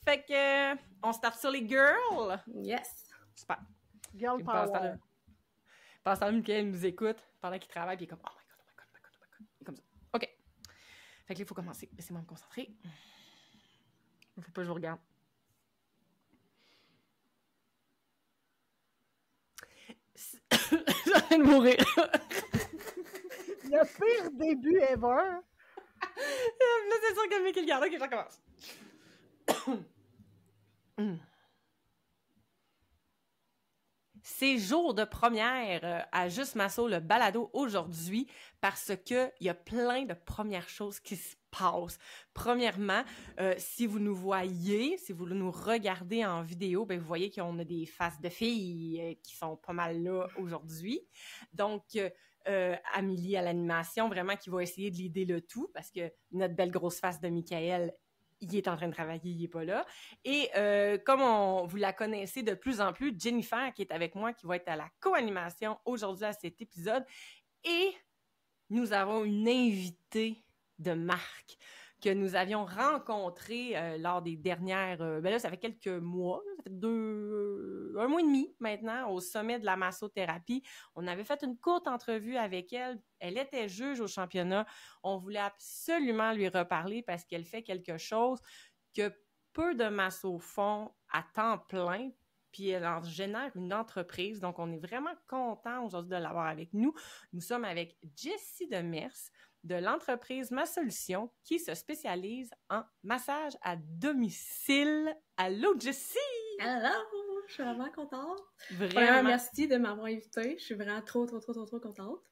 Fait que, on start sur les girls. Yes. Super. Girl power. Pendant ce temps-là, Michael nous écoute pendant qu'il travaille, puis il est comme, oh my god, oh my god, oh my god, oh my god. Il est comme ça. OK. Fait que là, il faut commencer. Laissez-moi me concentrer. Il faut pas que je vous regarde. J'arrête de mourir. Le pire début ever. Là, c'est sûr que Michael regarde. OK, je recommence. C'est jour de première à Juste Masso, le balado aujourd'hui, parce que il y a plein de premières choses qui se passent. Premièrement, si vous nous voyez, si vous nous regardez en vidéo, ben vous voyez qu'on a des faces de filles qui sont pas mal là aujourd'hui. Donc, Amélie à l'animation, vraiment, qui va essayer de l'aider le tout, parce que notre belle grosse face de Michael, il est en train de travailler, il est pas là. Et comme vous la connaissez de plus en plus, Jennifer, qui est avec moi, qui va être à la co-animation aujourd'hui à cet épisode. Et nous avons une invitée de marque que nous avions rencontrée lors des dernières... ben là, ça fait quelques mois, ça fait un mois et demi maintenant, au sommet de la massothérapie. On avait fait une courte entrevue avec elle. Elle était juge au championnat. On voulait absolument lui reparler parce qu'elle fait quelque chose que peu de massos font à temps plein, puis elle en génère une entreprise. Donc, on est vraiment content aujourd'hui de l'avoir avec nous. Nous sommes avec Jessie Demers de l'entreprise Ma Solution qui se spécialise en massage à domicile. Allô, Jessie! Hello! Je suis vraiment contente. Vraiment. Merci de m'avoir invitée. Je suis vraiment trop contente.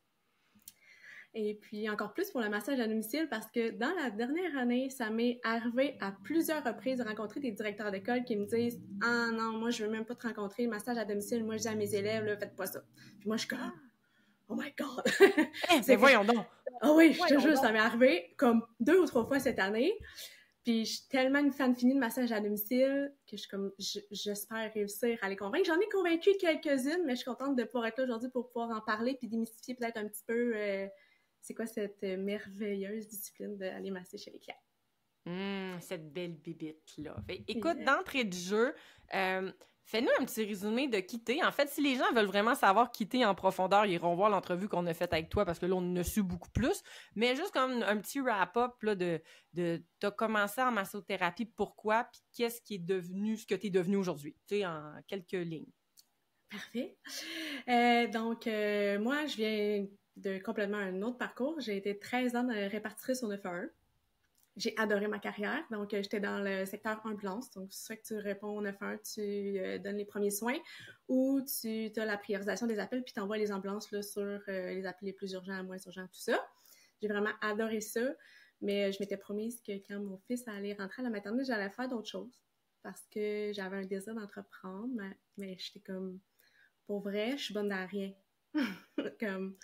Et puis, encore plus pour le massage à domicile parce que dans la dernière année, ça m'est arrivé à plusieurs reprises de rencontrer des directeurs d'école qui me disent « Ah non, moi, je veux même pas te rencontrer. Le massage à domicile, moi, je dis à mes élèves, là, faites pas ça. » Puis moi, je suis comme « Oh my God! » Mais voyons donc! Ah oui, je te jure, ça m'est arrivé comme 2 ou 3 fois cette année. Puis je suis tellement une fan finie de massage à domicile que je suis comme, j'espère réussir à les convaincre. J'en ai convaincu quelques-unes, mais je suis contente de pouvoir être là aujourd'hui pour pouvoir en parler puis démystifier peut-être un petit peu c'est quoi cette merveilleuse discipline d'aller masser chez les clients. Cette belle bibite-là. Écoute, d'entrée de jeu, fais-nous un petit résumé de qui t'es. En fait, si les gens veulent vraiment savoir qui t'es en profondeur, ils iront voir l'entrevue qu'on a faite avec toi parce que là, on en a su beaucoup plus. Mais juste comme un petit wrap-up là, de t'as commencé en massothérapie, pourquoi, puis qu'est-ce qui est devenu, ce que t'es devenu aujourd'hui, tu sais, en quelques lignes. Parfait. Donc, moi, je viens de complètement un autre parcours. J'ai été 13 ans de répartitrice au 911. J'ai adoré ma carrière. Donc, j'étais dans le secteur ambulance. Donc, soit que tu réponds au 911, tu donnes les premiers soins ou tu as la priorisation des appels puis tu envoies les ambulances là, sur les appels les plus urgents, moins urgents, tout ça. J'ai vraiment adoré ça. Mais je m'étais promise que quand mon fils allait rentrer à la maternelle, j'allais faire d'autres choses parce que j'avais un désir d'entreprendre. Mais j'étais comme, pour vrai, je suis bonne dans rien. Comme...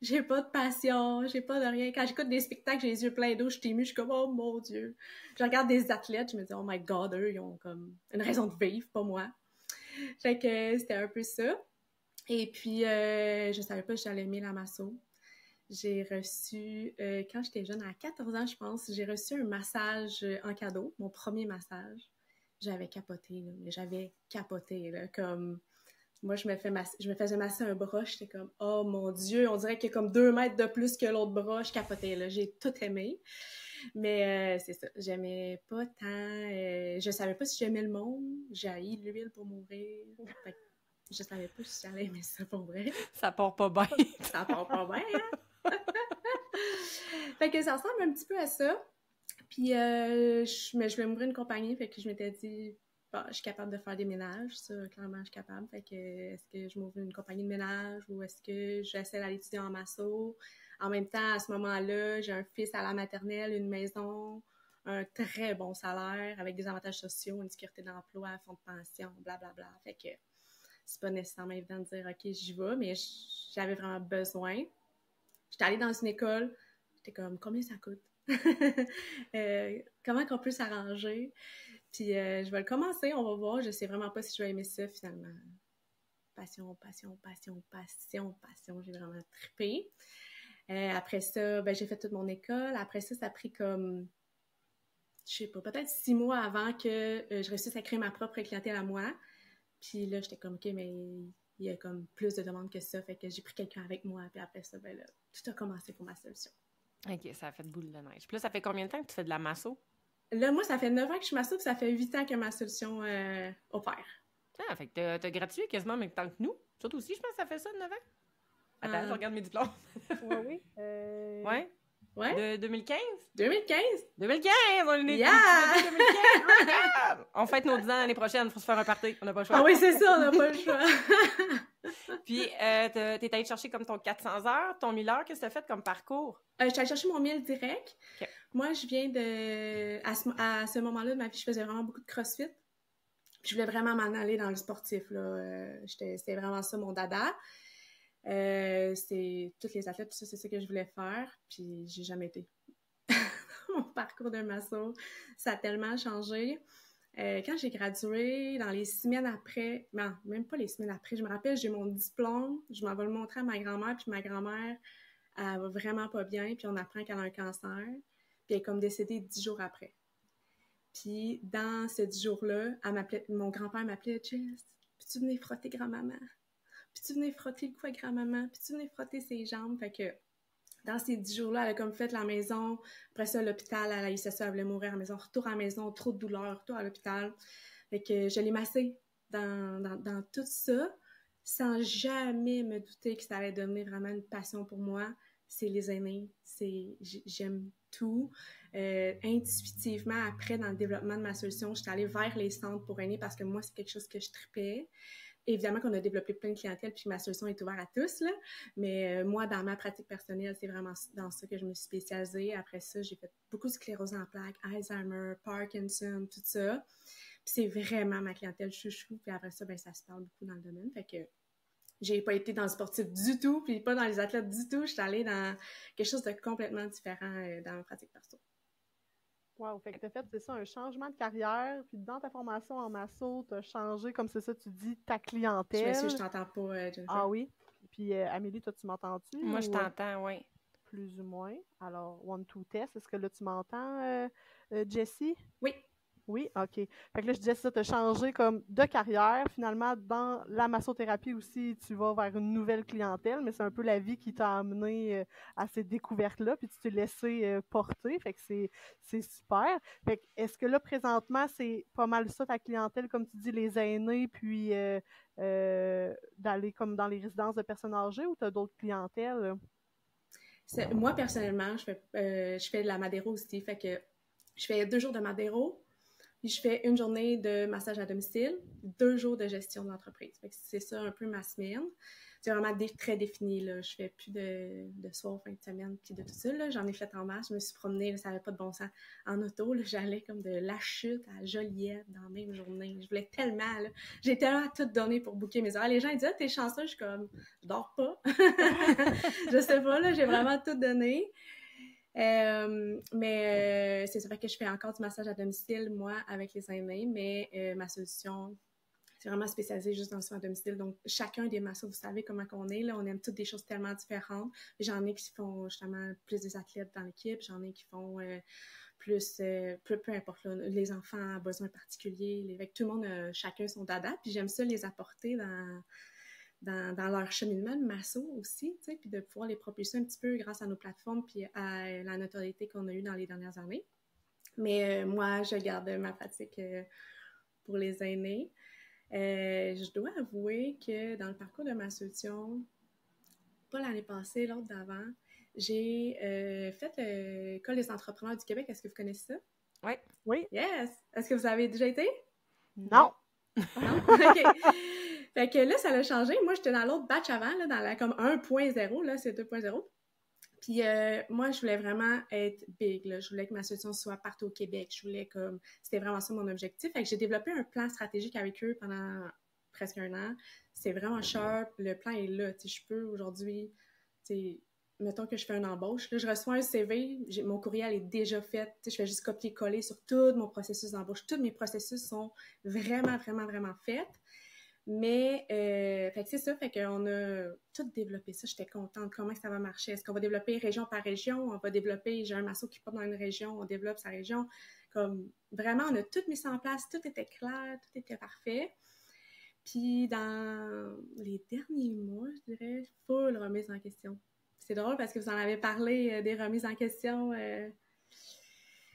J'ai pas de passion, j'ai pas de rien. Quand j'écoute des spectacles, j'ai les yeux pleins d'eau, je suis émue, je suis comme « Oh mon Dieu! » Je regarde des athlètes, je me dis « Oh my God, eux, ils ont comme une raison de vivre, pas moi. » Fait que c'était un peu ça. Et puis, je savais pas que j'allais aimer la masso. J'ai reçu, quand j'étais jeune, à 14 ans, je pense, j'ai reçu un massage en cadeau, mon premier massage. J'avais capoté, là, mais j'avais capoté, là, comme... Moi, je me faisais masser un bras, j'étais comme « Oh mon Dieu, on dirait qu'il y a comme 2 mètres de plus que l'autre bras. » Je capotais, là. J'ai tout aimé. Mais c'est ça, j'aimais pas tant... je savais pas si j'aimais le monde. J'ai haï l'huile pour mourir. Fait que je savais pas si j'allais aimer ça pour vrai. Ça part pas bien. Ça part pas bien, hein? Fait que ça ressemble un petit peu à ça. Puis, mais je voulais m'ouvrir une compagnie, fait que je m'étais dit... Bon, je suis capable de faire des ménages, ça, clairement, je suis capable. Fait que, est-ce que je m'ouvre une compagnie de ménage ou est-ce que j'essaie d'aller étudier en masso? En même temps, à ce moment-là, j'ai un fils à la maternelle, une maison, un très bon salaire avec des avantages sociaux, une sécurité d'emploi, un fonds de pension, blablabla. Fait que c'est pas nécessairement évident de dire « OK, j'y vais », mais j'avais vraiment besoin. J'étais allée dans une école, j'étais comme « Combien ça coûte? Comment qu'on peut s'arranger? » Puis je vais le commencer, on va voir. Je sais vraiment pas si je vais aimer ça finalement. Passion. J'ai vraiment trippé. Après ça, ben, j'ai fait toute mon école. Après ça, ça a pris comme je sais pas, peut-être 6 mois avant que je réussisse à créer ma propre clientèle à moi. Puis là, j'étais comme, OK, mais il y a comme plus de demandes que ça. Fait que j'ai pris quelqu'un avec moi. Puis après ça, ben là, tout a commencé pour ma solution. OK, ça a fait boule de neige. Puis là, ça fait combien de temps que tu fais de la masso? Là, moi, ça fait 9 ans que je suis masso, puis ça fait 8 ans que ma solution opère. Ah, fait que t'as gradué quasiment en même temps que nous. Toi aussi, je pense que ça fait ça de 9 ans. Attends, je regarde mes diplômes. Oui. Ouais? Ouais? De 2015? 2015? 2015! On est Yeah! 2015! Oh my God! On fête nos 10 ans l'année prochaine, faut se faire un party. On n'a pas le choix. Ah oui, c'est ça, on n'a pas le choix. Puis, t'es allé chercher comme ton 400 heures, ton 1000 heures. Qu'est-ce que t'as fait comme parcours? Je suis allée chercher mon 1000 direct. Okay. Moi, je viens de... À ce moment-là de ma vie, je faisais vraiment beaucoup de CrossFit. Je voulais vraiment m'en aller dans le sportif, là. C'était vraiment ça, mon dada. C'est toutes les athlètes, tout ça, c'est ça que je voulais faire. Puis, j'ai jamais été. Mon parcours de masso, ça a tellement changé. Quand j'ai gradué, dans les semaines après, non, même pas les semaines après, je me rappelle, j'ai mon diplôme, je m'en vais le montrer à ma grand-mère, puis ma grand-mère, elle va vraiment pas bien, puis on apprend qu'elle a un cancer, puis elle est comme décédée 10 jours après. Puis dans ces 10 jours-là, mon grand-père m'appelait « Jess, peux-tu venir frotter grand-maman? Peux-tu venir frotter le cou à grand-maman? Peux-tu venir frotter ses jambes? » Fait que dans ces 10 jours-là, elle a comme fait la maison. Après ça, l'hôpital, elle a eu ça, elle voulait mourir à la maison. Retour à la maison, trop de douleur, retour à l'hôpital. Fait que je l'ai massée dans tout ça, sans jamais me douter que ça allait devenir vraiment une passion pour moi. C'est les aînés. J'aime tout. Intuitivement, après, dans le développement de ma solution, j'étais allée vers les centres pour aînés parce que moi, c'est quelque chose que je tripais. Évidemment qu'on a développé plein de clientèle, puis ma solution est ouverte à tous, là. Mais moi, dans ma pratique personnelle, c'est vraiment dans ça que je me suis spécialisée. Après ça, j'ai fait beaucoup de sclérose en plaques, Alzheimer, Parkinson, tout ça. Puis c'est vraiment ma clientèle chouchou. Puis après ça, ben ça se parle beaucoup dans le domaine. Fait que j'ai pas été dans le sportif du tout, puis pas dans les athlètes du tout. Je suis allée dans quelque chose de complètement différent dans ma pratique perso. Wow, fait que t'as fait, c'est ça, un changement de carrière, puis dans ta formation en masso, t'as changé, comme c'est ça, tu dis, ta clientèle. Je m'excuse, je t'entends pas, Jennifer. Ah oui? Puis Amélie, toi, tu m'entends-tu? Moi, je t'entends, oui. Plus ou moins. Alors, 1, 2, test. Est-ce que là, tu m'entends, Jessie? Oui. Oui, OK. Fait que là, je disais ça, tu as changé comme de carrière. Finalement, dans la massothérapie aussi, tu vas vers une nouvelle clientèle, mais c'est un peu la vie qui t'a amené à ces découvertes-là, puis tu t'es laissé porter. Fait que c'est super. Fait que est-ce que là, présentement, c'est pas mal ça, ta clientèle, comme tu dis, les aînés, puis d'aller comme dans les résidences de personnes âgées, ou tu as d'autres clientèles? Moi, personnellement, je fais de la Madéro aussi. Fait que je fais 2 jours de Madéro. Puis je fais 1 journée de massage à domicile, 2 jours de gestion de l'entreprise. Fait que c'est ça un peu ma semaine. C'est vraiment très défini, là. Je fais plus de soir, fin de semaine, puis de tout ça, là. J'en ai fait en masse. Je me suis promenée, là, ça n'avait pas de bon sens. En auto, là, j'allais comme de La Chute à Joliette dans la même journée. Je voulais tellement, là. J'ai tellement tout donné pour booker mes heures. Les gens, ils disent « Ah, t'es chanceuse. » Je suis comme « Je dors pas. » Je sais pas, là. J'ai vraiment tout donné. Mais c'est vrai que je fais encore du massage à domicile, moi, avec les aînés, mais ma solution, c'est vraiment spécialisé juste dans le soin à domicile. Donc, chacun des massos, vous savez comment on est, là, on aime toutes des choses tellement différentes. J'en ai qui font justement plus des athlètes dans l'équipe, j'en ai qui font plus, peu importe, là, les enfants à besoins particuliers, avec tout le monde, chacun son dada, puis j'aime ça les apporter dans leur cheminement de masso aussi, tu sais, puis de pouvoir les propulser un petit peu grâce à nos plateformes puis à la notoriété qu'on a eue dans les dernières années. Mais moi, je garde ma pratique pour les aînés. Je dois avouer que dans le parcours de ma solution, pas l'année passée, l'autre d'avant, j'ai fait l'École des entrepreneurs du Québec. Est-ce que vous connaissez ça? Oui. Oui. Yes! Est-ce que vous avez déjà été? Non. Non? OK. Fait que là, ça a changé. Moi, j'étais dans l'autre batch avant, là, dans la comme 1.0, là, c'est 2.0. Puis moi, je voulais vraiment être big, là. Je voulais que ma solution soit partout au Québec. Je voulais comme... C'était vraiment ça mon objectif. Fait que j'ai développé un plan stratégique avec eux pendant presque 1 an. C'est vraiment sharp. Le plan est là. Tu sais, je peux aujourd'hui... Tu sais, mettons que je fais une embauche. Là, je reçois un CV. Mon courriel est déjà fait. Tu sais, je fais juste copier-coller sur tout mon processus d'embauche. Tous mes processus sont vraiment, vraiment, vraiment faits. Mais, fait que c'est ça, fait qu'on a tout développé ça. J'étais contente. Comment ça va marcher? Est-ce qu'on va développer région par région? On va développer, j'ai un masso qui part dans une région, on développe sa région. Comme, vraiment, on a tout mis ça en place, tout était clair, tout était parfait. Puis, dans les derniers mois, je dirais, full remise en question. C'est drôle parce que vous en avez parlé des remises en question.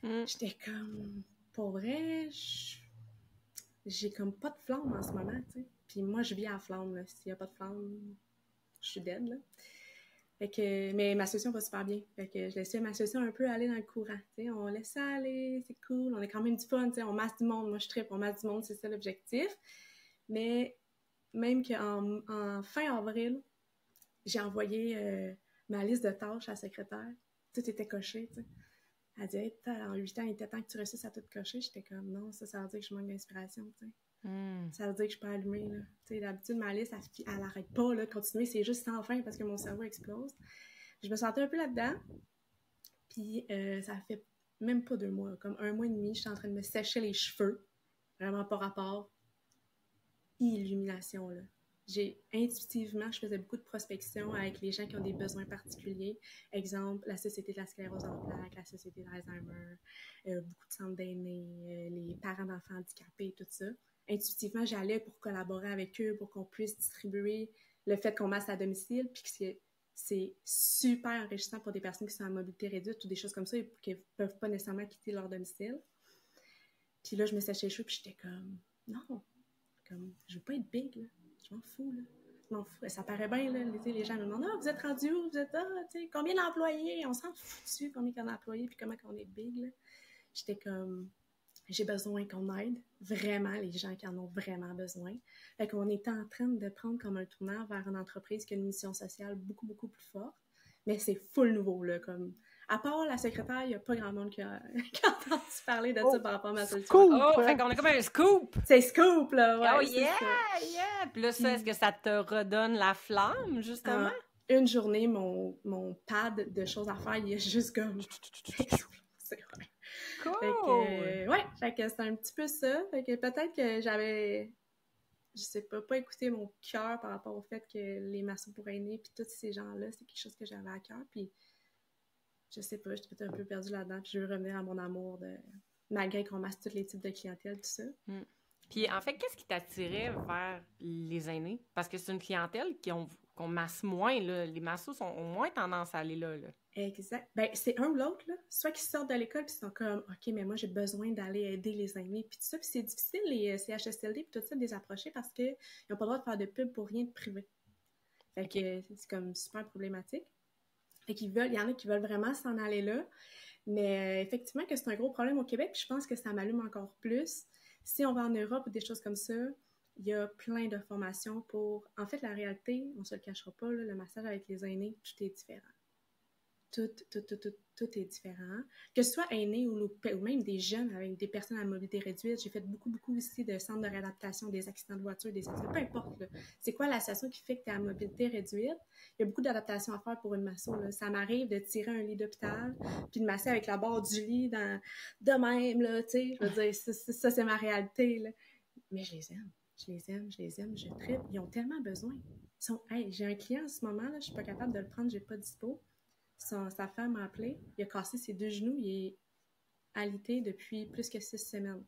J'étais comme, pour vrai, j'ai comme pas de flamme en ce moment, tu sais. Puis moi, je vis à la flamme, là. S'il y a pas de flamme, je suis dead, là. Fait que, mais ma solution va super bien. Fait que je laisse ma solution un peu aller dans le courant, tu sais. On laisse ça aller, c'est cool. On a quand même du fun, tu sais. On masse du monde. Moi, je trippe, on masse du monde, c'est ça l'objectif. Mais même qu'en fin avril, j'ai envoyé ma liste de tâches à la secrétaire. Tout était coché, tu sais. Elle dit, hey, en 8 ans, il était temps que tu réussisses à tout cocher. J'étais comme, non, ça veut dire que je manque d'inspiration, tu sais. Ça veut dire que je suis pas allumée, là. Tu sais, d'habitude, ma liste, elle arrête pas, là, de continuer. C'est juste sans fin parce que mon cerveau explose. Je me sentais un peu là-dedans. Puis, ça fait même pas 2 mois, comme 1 mois et demi, j'étais en train de me sécher les cheveux. Vraiment pas rapport. Illumination, là. Intuitivement, je faisais beaucoup de prospection avec les gens qui ont des besoins particuliers. Exemple, la Société de la sclérose en plaques, la Société d'Alzheimer, beaucoup de centres d'aînés, les parents d'enfants handicapés, tout ça. Intuitivement, j'allais pour collaborer avec eux, pour qu'on puisse distribuer le fait qu'on masse à domicile, puis que c'est super enrichissant pour des personnes qui sont à mobilité réduite ou des choses comme ça et qui ne peuvent pas nécessairement quitter leur domicile. Puis là, je me séchais les cheveux, puis j'étais comme, non, comme, je veux pas être big, là. Je m'en fous, là. Je m'en fous. Ça paraît bien, là. Les gens me demandent, ah, vous êtes rendu où? Vous êtes, tu sais, combien d'employés? On s'en fout dessus, combien qu'on a d'employés, puis comment qu'on est big, là. J'étais comme, j'ai besoin qu'on aide vraiment les gens qui en ont vraiment besoin. Fait qu'on était en train de prendre comme un tournant vers une entreprise qui a une mission sociale beaucoup, beaucoup plus forte. Mais c'est full nouveau, là, comme... À part la secrétaire, il n'y a pas grand monde qui a entendu parler de ça par rapport à ma solution. Scoop! Oh, fait qu'on a comme un scoop! C'est scoop, là, ouais. Oh yeah! Puis là, ça, est-ce que ça te redonne la flamme, justement? Une journée, mon pad de choses à faire, il est juste comme... C'est vrai. Cool! Fait que c'est un petit peu ça. Fait que peut-être que j'avais... Je sais pas écouté mon cœur par rapport au fait que les massos pour aînés puis tous ces gens-là, c'est quelque chose que j'avais à cœur. Puis je sais pas, j'étais peut-être un peu perdue là-dedans. Puis je veux revenir à mon amour malgré qu'on masse tous les types de clientèle, tout ça. Puis en fait, qu'est-ce qui t'attirait vers les aînés? Parce que c'est une clientèle qu'on masse moins, là. Les massos ont moins tendance à aller là. Exact. Ben, c'est un ou l'autre, là. Soit qu'ils sortent de l'école puis ils sont comme, OK, mais moi, j'ai besoin d'aller aider les aînés. Puis tout ça, puis c'est difficile, les CHSLD puis tout ça, de les approcher parce qu'ils n'ont pas le droit de faire de pub pour rien de privé. Fait que c'est comme super problématique. Fait qu'il y en a qui veulent vraiment s'en aller là. Mais effectivement que c'est un gros problème au Québec, puis je pense que ça m'allume encore plus. Si on va en Europe ou des choses comme ça, il y a plein de formations pour... En fait, la réalité, on se le cachera pas, là, le massage avec les aînés, tout est différent. Tout est différent. Que ce soit aînés ou même des jeunes avec des personnes à mobilité réduite, j'ai fait beaucoup ici de centres de réadaptation, des accidents de voiture, des accidents, peu importe. Là. C'est quoi la situation qui fait que tu es à mobilité réduite? Il y a beaucoup d'adaptations à faire pour une masso. Là. Ça m'arrive de tirer un lit d'hôpital puis de masser avec la barre du lit de même, là, tu sais. Je veux dire, ça c'est ma réalité, là. Mais je les aime, je tripe. Ils ont tellement besoin. Hey, j'ai un client en ce moment, là, je suis pas capable de le prendre, j'ai pas de dispo. Sa femme m'a appelé, il a cassé ses 2 genoux, il est alité depuis plus que 6 semaines.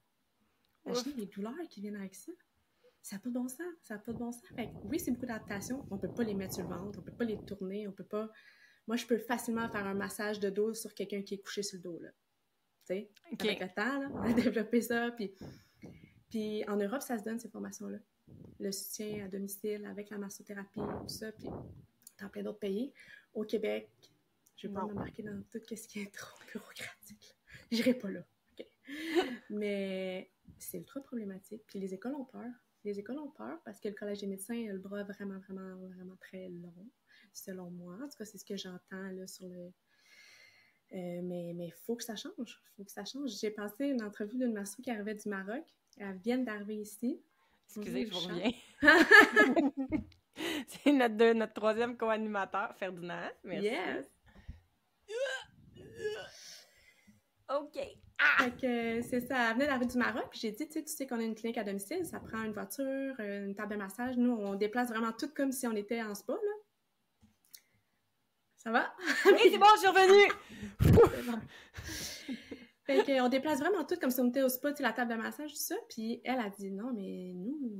Imaginez les douleurs qui viennent avec ça. Ça n'a pas de bon sens, Fait que, oui, c'est beaucoup d'adaptation. On ne peut pas les mettre sur le ventre, on ne peut pas les tourner, on peut pas... Moi, je peux facilement faire un massage de dos sur quelqu'un qui est couché sur le dos, là. Tu sais, avec le temps, là, on a développé ça, puis en Europe, ça se donne, ces formations-là. Le soutien à domicile avec la massothérapie, tout ça, puis dans plein d'autres pays. Au Québec, je ne vais pas m'embarquer dans tout ce qui est trop bureaucratique. Je n'irai pas là. Okay. Mais c'est ultra problématique. Puis les écoles ont peur. Parce que le Collège des médecins a le bras vraiment, vraiment, vraiment très long, selon moi. En tout cas, c'est ce que j'entends là, sur le... mais il faut que ça change. J'ai passé une entrevue d'une masso qui arrivait du Maroc. Elle vient d'arriver ici. Excusez, je vous reviens. C'est notre troisième co-animateur, Ferdinand. Merci. Yes! OK. Fait que c'est ça, elle venait d'arriver du Maroc, puis j'ai dit, tu sais qu'on a une clinique à domicile, ça prend une voiture, une table de massage. Nous, on déplace vraiment tout comme si on était en spa, là. Ça va? Oui, c'est bon, je suis revenue! C'est bon. Fait qu'on déplace vraiment tout comme si on était au spa, tu sais, la table de massage, tout ça. Puis elle a dit non, mais nous,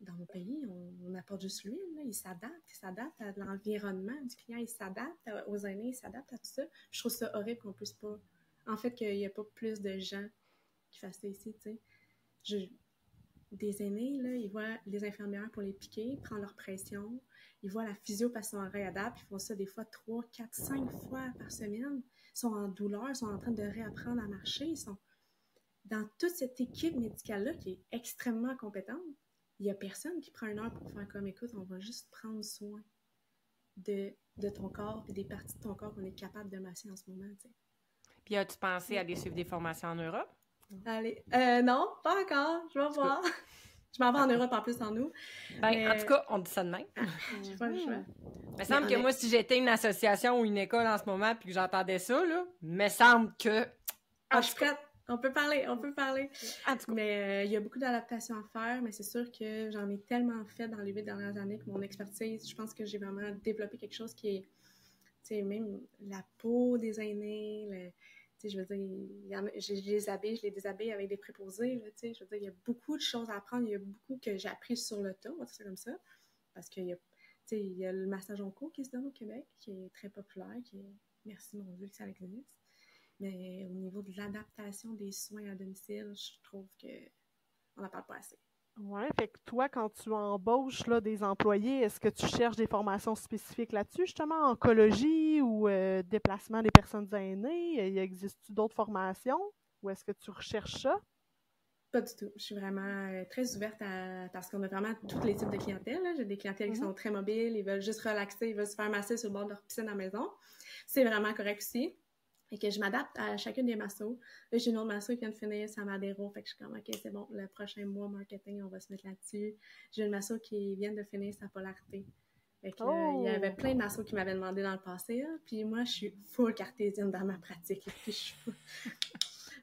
dans mon pays, on apporte juste l'huile, là. Il s'adapte à l'environnement du client, il s'adapte aux aînés, il s'adapte à tout ça. Je trouve ça horrible qu'on puisse pas. En fait, qu'il n'y a pas plus de gens qui fassent ça ici, tu sais. Des aînés, là, ils voient les infirmières pour les piquer, prendre leur pression. Ils voient la physio parce qu'ils sont en réadapte. Ils font ça des fois 3, 4, 5 fois par semaine. Ils sont en douleur, ils sont en train de réapprendre à marcher. Ils sont dans toute cette équipe médicale-là qui est extrêmement compétente. Il n'y a personne qui prend une heure pour faire comme, écoute, on va juste prendre soin de ton corps et des parties de ton corps qu'on est capable de masser en ce moment, tu sais. Puis as-tu pensé à aller suivre des formations en Europe? Allez, non, pas encore, je vais voir. Je m'en vais en Europe en plus en août. Ben, en tout cas, on dit ça de même. J'ai pas le choix. Il me semble que moi, si j'étais une association ou une école en ce moment puis que j'entendais ça, là, me semble que... je suis prête. On peut parler. En tout cas. Mais il y a beaucoup d'adaptations à faire, mais c'est sûr que j'en ai tellement fait dans les 8 dernières années que mon expertise, je pense que j'ai vraiment développé quelque chose qui est, tu sais, même la peau des aînés, tu sais, je veux dire, je les habille, je les déshabille avec des préposés, là, tu sais, je veux dire, il y a beaucoup de choses à apprendre, il y a beaucoup que j'ai appris sur le tas, on va dire ça comme ça, parce qu'il y a, tu sais, il y a le massage onco qui se donne au Québec, qui est très populaire, merci mon Dieu que ça existe. Mais au niveau de l'adaptation des soins à domicile, je trouve qu'on n'en parle pas assez. Ouais, fait que toi, quand tu embauches là, des employés, est-ce que tu cherches des formations spécifiques là-dessus, justement, oncologie ou déplacement des personnes aînées? Existe-tu d'autres formations ou est-ce que tu recherches ça? Pas du tout. Je suis vraiment très ouverte parce qu'on a vraiment tous les types de clientèle. Là. J'ai des clientèles qui sont très mobiles, ils veulent juste relaxer, ils veulent se faire masser sur le bord de leur piscine à la maison. C'est vraiment correct aussi. Et que je m'adapte à chacune des massos. Là, j'ai une autre masso qui vient de finir sa Madero. Fait que je suis comme, OK, c'est bon, le prochain mois marketing, on va se mettre là-dessus. J'ai une masso qui vient de finir sa polarité. Fait que, il y avait plein de massos qui m'avaient demandé dans le passé. Là, puis moi, je suis full cartésienne dans ma pratique. Puis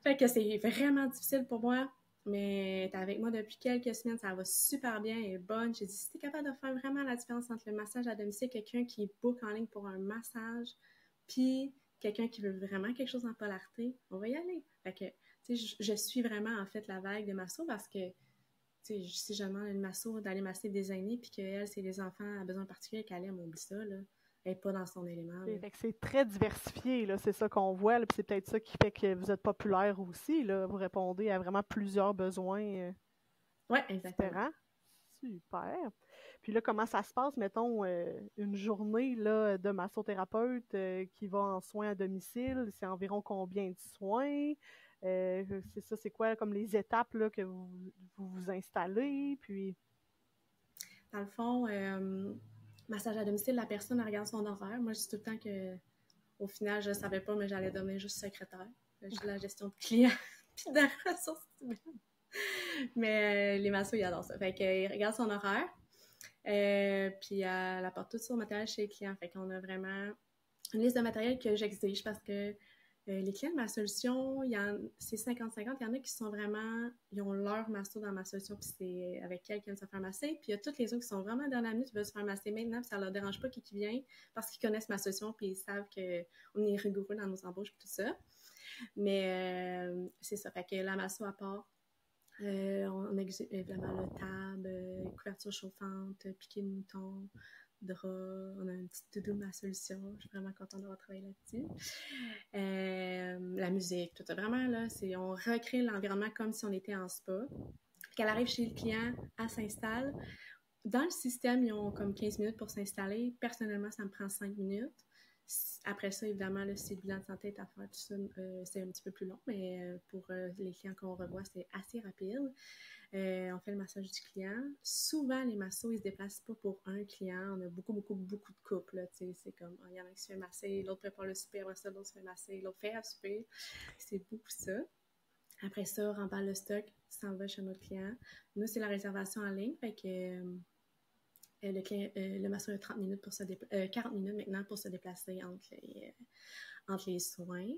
fait que c'est vraiment difficile pour moi. Mais t'es avec moi depuis quelques semaines, ça va super bien, elle est bonne. J'ai dit, si t'es capable de faire vraiment la différence entre le massage à domicile, quelqu'un qui book en ligne pour un massage, puis quelqu'un qui veut vraiment quelque chose en polarité, on va y aller. Fait que, tu sais, je suis vraiment, en fait, la vague de masso parce que, tu sais, si je demande à une masso d'aller masser des aînés puis qu'elle, c'est des enfants à besoins particuliers qu'elle aime, on oublie ça, là. Elle n'est pas dans son élément. Fait que c'est très diversifié, là. C'est ça qu'on voit, là, puis c'est peut-être ça qui fait que vous êtes populaire aussi, là. Vous répondez à vraiment plusieurs besoins ouais, exactement. différents. Super. Puis là, comment ça se passe, mettons, une journée là, de massothérapeute qui va en soins à domicile? C'est environ combien de soins? C'est ça, c'est quoi comme les étapes là, que vous installez? Puis... Dans le fond, massage à domicile, la personne regarde son horaire. Moi, je dis tout le temps que au final, je ne savais pas, mais j'allais devenir juste secrétaire. Juste la gestion de clients puis de ressources humaines. Mais les massos, ils adorent ça. Fait qu'ils regardent son horaire. Puis elle apporte tout son matériel chez les clients. Fait qu'on a vraiment une liste de matériel que j'exige parce que les clients de ma solution, c'est 50-50. Il y en a qui sont vraiment, ils ont leur masso dans ma solution, puis c'est avec elle qu'ils viennent se faire masser. Puis il y a toutes les autres qui sont vraiment dans la minute, qui veulent se faire masser maintenant, puis ça leur dérange pas qui vient parce qu'ils connaissent ma solution, puis ils savent qu'on est rigoureux dans nos embauches, puis tout ça. Mais c'est ça. Fait que la masso à part. On exige évidemment le table, couverture chauffante, piqué de mouton, drap. On a une petite doudou ma solution. Je suis vraiment contente d'avoir travaillé là-dessus. La musique, tout ça. Vraiment, là, on recrée l'environnement comme si on était en spa. Quand elle arrive chez le client, elle s'installe. Dans le système, ils ont comme 15 minutes pour s'installer. Personnellement, ça me prend 5 minutes. Après ça, évidemment, là, si le bilan de santé est à faire, tout ça, c'est un petit peu plus long, mais pour les clients qu'on revoit, c'est assez rapide. On fait le massage du client. Souvent, les massos, ils se déplacent pas pour un client. On a beaucoup de couples. Là, c'est comme, il y en a qui se fait masser, l'autre prépare le souper, après ça, l'autre se fait masser, l'autre fait à souper. C'est beaucoup ça. Après ça, on remballe le stock, s'en va chez notre client. Nous, c'est la réservation en ligne, fait que... le masseur a 30 minutes 40 minutes maintenant pour se déplacer entre les soins.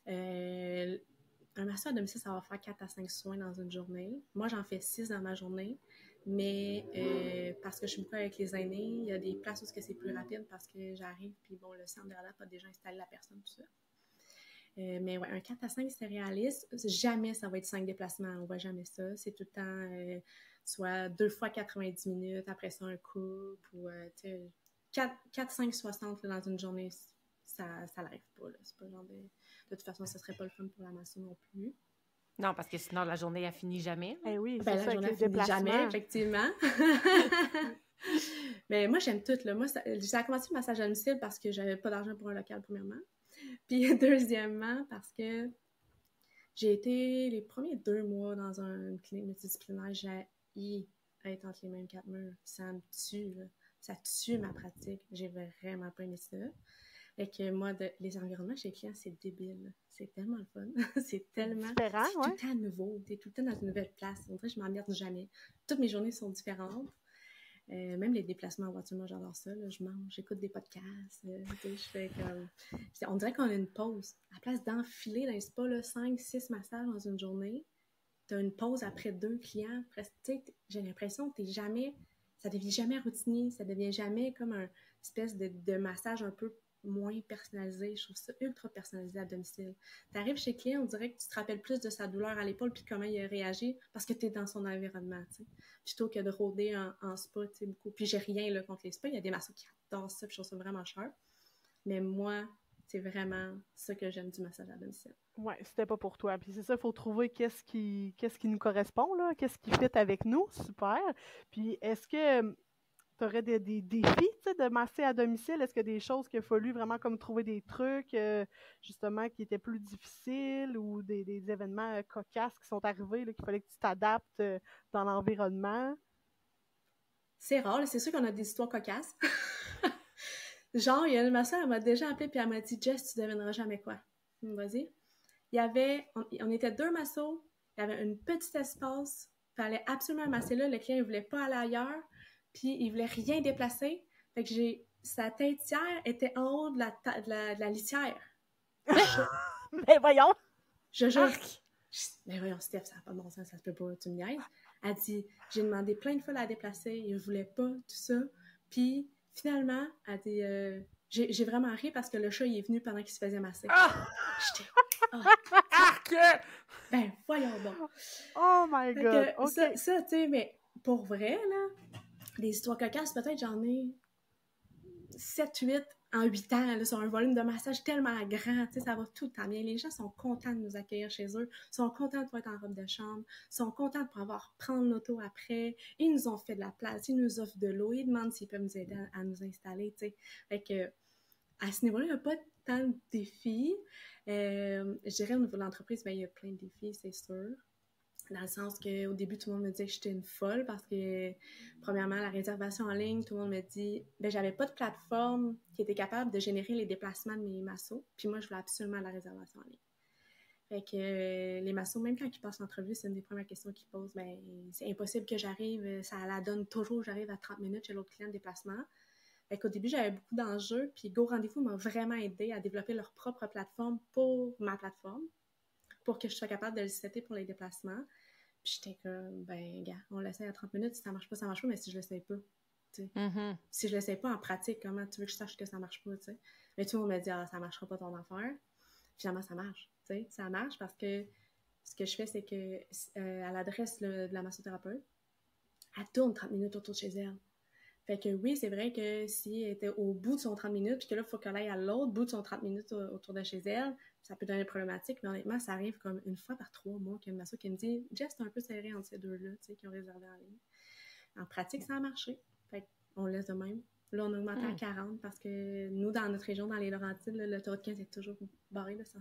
Un masseur à domicile, ça va faire 4 à 5 soins dans une journée. Moi, j'en fais 6 dans ma journée, mais parce que je suis beaucoup avec les aînés, il y a des places où c'est plus rapide parce que j'arrive, puis bon, le centre de réadaptation a déjà installé la personne, tout ça. Mais ouais, un 4 à 5, c'est réaliste. Jamais ça va être 5 déplacements. On voit jamais ça. C'est tout le temps soit 2 fois 90 minutes, après ça un couple, ou 4, 5, 60 là, dans une journée, ça n'arrive pas. Là. C'est pas le genre de toute façon, ce serait pas le fun pour la masso non plus. Non, parce que sinon, la journée, elle finit jamais. Eh oui, Ben, c'est la ça, journée, avec elle les finit jamais, déplacements. effectivement. Mais moi, j'aime tout. Là. Moi, ça a commencé le massage à domicile parce que j'avais pas d'argent pour un local, premièrement. Puis, deuxièmement, parce que j'ai été les premiers 2 mois dans une clinique multidisciplinaire, j'ai être entre les mêmes 4 murs. Ça me tue, là. Ça tue ma pratique. J'ai vraiment pas aimé ça. Fait que moi, les environnements chez les clients, c'est débile. C'est tellement le fun. c'est tellement... Différent, C'est tout le temps nouveau. T'es tout le temps dans une nouvelle place. On dirait que je m'emmerde jamais. Toutes mes journées sont différentes. Même les déplacements en voiture, moi, j'adore ça. Là. Je mange, j'écoute des podcasts. Je fais comme... On dirait qu'on a une pause. À la place d'enfiler dans les spas, 5, 6 massages dans une journée, t'as une pause après 2 clients. J'ai l'impression que t'es jamais... Ça devient jamais routinier. Ça devient jamais comme un espèce de massage un peu moins personnalisé. Je trouve ça ultra personnalisé à domicile. T'arrives chez le client, on dirait que tu te rappelles plus de sa douleur à l'épaule puis comment il a réagi parce que t'es dans son environnement, tu sais. Plutôt que de rôder en spa, tu sais, beaucoup. Puis j'ai rien là, contre les spas. Il y a des massos qui adorent ça puis je trouve ça vraiment cher. Mais moi, c'est vraiment ça que j'aime du massage à domicile. Ouais, c'était pas pour toi. Puis c'est ça, il faut trouver qu'est-ce qui nous correspond, là, qu'est-ce qui fit avec nous. Super. Puis est-ce que tu aurais des défis de masser à domicile? Est-ce qu'il y a des choses qu'il a fallu vraiment comme trouver des trucs justement qui étaient plus difficiles ou des événements cocasses qui sont arrivés, qu'il fallait que tu t'adaptes dans l'environnement? C'est rare, là, c'est sûr qu'on a des histoires cocasses. Genre, il y a une masseur, elle m'a déjà appelé puis elle m'a dit « Jess, tu devineras jamais quoi. » Vas-y. On était 2 massos, il y avait un petit espace, il fallait absolument masser là, le client ne voulait pas aller ailleurs, puis il voulait rien déplacer. Fait que sa têtière était en haut de la litière. Mais voyons! Je jure. Mais voyons, Steph, ça n'a pas de bon sens, ça se peut pas, tu me niaises. Elle dit, j'ai demandé plein de fois de la déplacer, il ne voulait pas, tout ça. Puis finalement, elle dit, j'ai vraiment ri parce que le chat, il est venu pendant qu'il se faisait masser. J'étais, Arc! Ben, voyons donc. Oh my God! Que, OK. Ça, tu sais, mais pour vrai, là, des histoires cocasses, peut-être j'en ai 7-8 en 8 ans, là, sur un volume de massage tellement grand, tu sais, ça va tout le temps bien. Les gens sont contents de nous accueillir chez eux, sont contents de pouvoir être en robe de chambre, sont contents de pouvoir prendre l'auto après. Ils nous ont fait de la place, ils nous offrent de l'eau, ils demandent s'ils peuvent nous aider à nous installer, tu sais. Fait que, à ce niveau-là, il n'y a pas tant de défis. Je dirais au niveau de l'entreprise, ben, il y a plein de défis, c'est sûr. Dans le sens qu'au début, tout le monde me disait que j'étais une folle parce que, premièrement, la réservation en ligne, tout le monde me dit... Ben, j'avais pas de plateforme qui était capable de générer les déplacements de mes massos. Puis moi, je voulais absolument la réservation en ligne. Fait que les massos, même quand ils passent l'entrevue, c'est une des premières questions qu'ils posent. Ben, c'est impossible que j'arrive. Ça la donne toujours, j'arrive à 30 minutes chez l'autre client de déplacement. Fait qu'au début, j'avais beaucoup d'enjeux. Puis Go Rendez-vous m'a vraiment aidé à développer leur propre plateforme pour ma plateforme, pour que je sois capable de le setter pour les déplacements. Puis j'étais comme, ben, gars, on l'essaie à 30 minutes, si ça marche pas, mais si je l'essaie pas, tu sais. Mm-hmm. Si je l'essaie pas en pratique, comment tu veux que je sache que ça marche pas, tu sais. Mais tout le monde me dit, ah, ça marchera pas ton affaire. Finalement, ça marche, tu sais. Ça marche parce que ce que je fais, c'est que à l'adresse de la massothérapeute, elle tourne 30 minutes autour de chez elle. Fait que oui, c'est vrai que si elle était au bout de son 30 minutes, puis que là, il faut qu'elle aille à l'autre bout de son 30 minutes autour de chez elle, ça peut donner problématique, mais honnêtement, ça arrive comme une fois par 3 mois qu'il y a une masso qui me dit « Jess, c'est un peu serré entre ces deux-là, tu sais, qui ont réservé en ligne. » En pratique, ça a marché. Fait qu'on laisse de même. Là, on a augmenté à 40 parce que nous, dans notre région, dans les Laurentides, l'autoroute 15 est toujours barré, là, c'est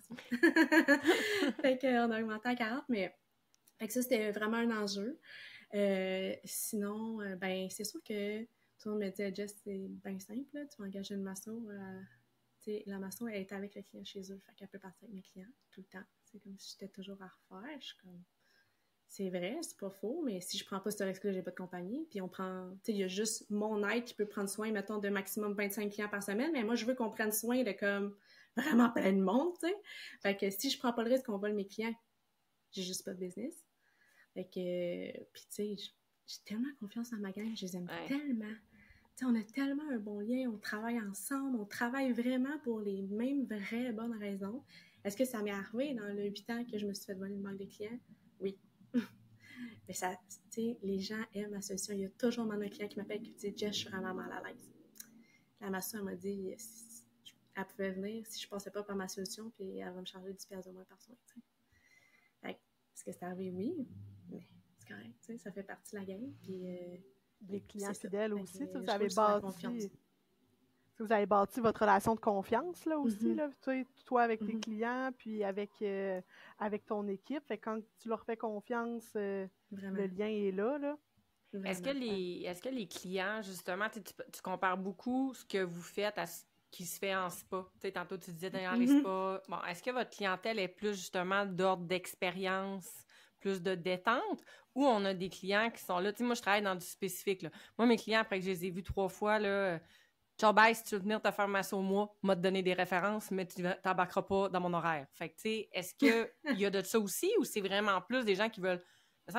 Fait qu'on a augmenté à 40, mais fait que ça, c'était vraiment un enjeu. Sinon, ben, c'est sûr que tout le monde me dit, Jess, c'est bien simple, là, tu vas engager une masso. La masso, elle est avec le client chez eux, fait qu'elle peut partir avec mes clients tout le temps. C'est comme si j'étais toujours à refaire. Je suis comme, c'est vrai, c'est pas faux, mais si je prends pas ce risque-là, j'ai pas de compagnie. Puis on prend, tu sais, il y a juste mon aide qui peut prendre soin, mettons, de maximum 25 clients par semaine, mais moi, je veux qu'on prenne soin de comme vraiment plein de monde, tu sais. Fait que si je prends pas le risque qu'on vole mes clients, j'ai juste pas de business. Fait que, puis tu sais, j'ai tellement confiance en ma gang, je les aime tellement. Tu sais, on a tellement un bon lien, on travaille ensemble, on travaille vraiment pour les mêmes vraies bonnes raisons. Est-ce que ça m'est arrivé dans le 8 ans que je me suis fait voler une banque de clients? Oui. Mais ça, tu sais, les gens aiment ma solution. Il y a toujours un client qui m'appelle et qui me dit « Jess, je suis vraiment mal à l'aise. » La masseuse, elle m'a dit elle pouvait venir si je passais pas par ma solution, puis elle va me charger 10$ au moins par soin. Est-ce que c'est arrivé? Oui, mais c'est correct, tu sais, ça fait partie de la game. Puis, des clients fidèles aussi, vous avez bâti votre relation de confiance là aussi, là, toi avec tes clients, puis avec ton équipe. Fait que quand tu leur fais confiance, le lien est là. Est-ce que les clients, justement, tu compares beaucoup ce que vous faites à ce qui se fait en spa? T'sais, tantôt, tu disais dans les spas. Bon, est-ce que votre clientèle est plus, justement, d'ordre d'expérience, plus de détente, ou on a des clients qui sont là? Tu sais, moi, je travaille dans du spécifique, là. Moi, mes clients, après que je les ai vus 3 fois, là, ciao, bye, si tu veux venir te faire masser au mois, m'a te donner des références, mais tu t'embarqueras pas dans mon horaire. Fait que, tu sais, est-ce qu'il y a de ça aussi, ou c'est vraiment plus des gens qui veulent...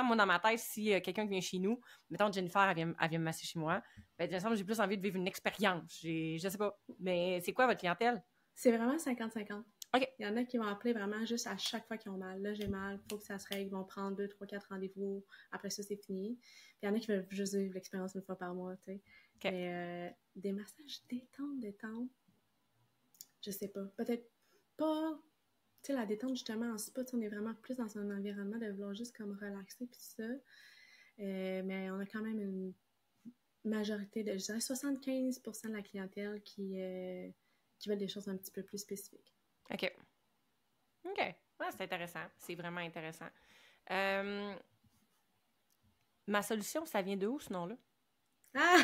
Moi, dans ma tête, si quelqu'un qui vient chez nous, mettons Jennifer, elle vient me masser chez moi, ben, j'ai plus envie de vivre une expérience. Je sais pas. Mais c'est quoi votre clientèle? C'est vraiment 50-50. OK. Il y en a qui vont appeler vraiment juste à chaque fois qu'ils ont mal. Là, j'ai mal, il faut que ça se règle. Ils vont prendre 2, 3, 4 rendez-vous. Après ça, c'est fini. Puis il y en a qui veulent juste vivre l'expérience une fois par mois, tu sais. Okay. Mais des massages détente, je sais pas. Peut-être pas... Tu sais, la détente, justement, en spa, on est vraiment plus dans un environnement de vouloir juste comme relaxer, puis ça. Mais on a quand même une majorité de, je dirais, 75% de la clientèle qui veulent des choses un petit peu plus spécifiques. OK. Ouais, c'est intéressant. C'est vraiment intéressant. Ma solution, ça vient de où, ce nom-là? Ah!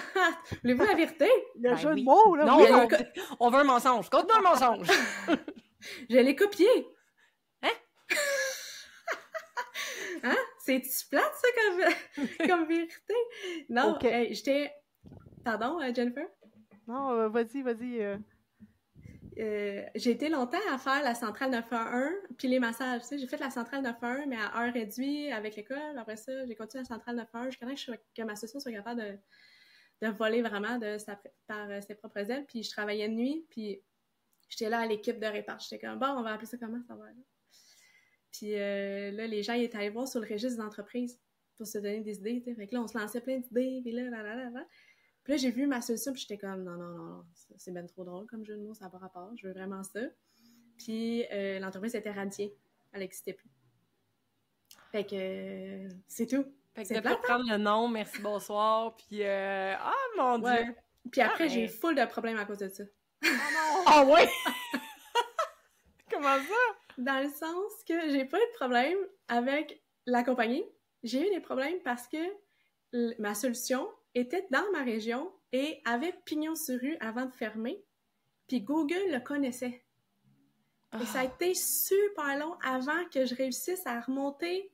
Voulez-vous la vérité? Le jeu de mots, là. Non, on veut un mensonge. Conte-nous un mensonge! Je l'ai copié! Hein? Hein? C'est-tu plate, ça, comme vérité? Non, okay. J'étais... Pardon, Jennifer? Non, vas-y. J'ai été longtemps à faire la centrale 911, puis les massages, tu sais, j'ai fait la centrale 911, mais à heure réduite avec l'école. Après ça, j'ai continué la centrale 911 jusqu'à temps que ma solution soit capable de voler vraiment par ses propres ailes. Puis je travaillais de nuit, puis j'étais là à l'équipe de répart. J'étais comme, bon, on va appeler ça comment, ça va, là? Puis là, les gens, ils étaient allés voir sur le registre des entreprises pour se donner des idées, tu sais. Fait que là, on se lançait plein d'idées, puis là. Puis là, j'ai vu ma solution, puis j'étais comme, non, c'est ben trop drôle comme jeu de mots, ça n'a pas rapport, je veux vraiment ça. Puis l'entreprise était radiée, elle n'existait plus. Fait que c'est tout. Fait que de prendre le nom, merci, bonsoir, puis mon Dieu! Puis après, j'ai eu full de problèmes à cause de ça. Oh non! Ah ouais? Comment ça? Dans le sens que j'ai pas eu de problème avec la compagnie. J'ai eu des problèmes parce que ma solution était dans ma région et avait pignon sur rue avant de fermer. Puis Google le connaissait. Et ça a été super long avant que je réussisse à remonter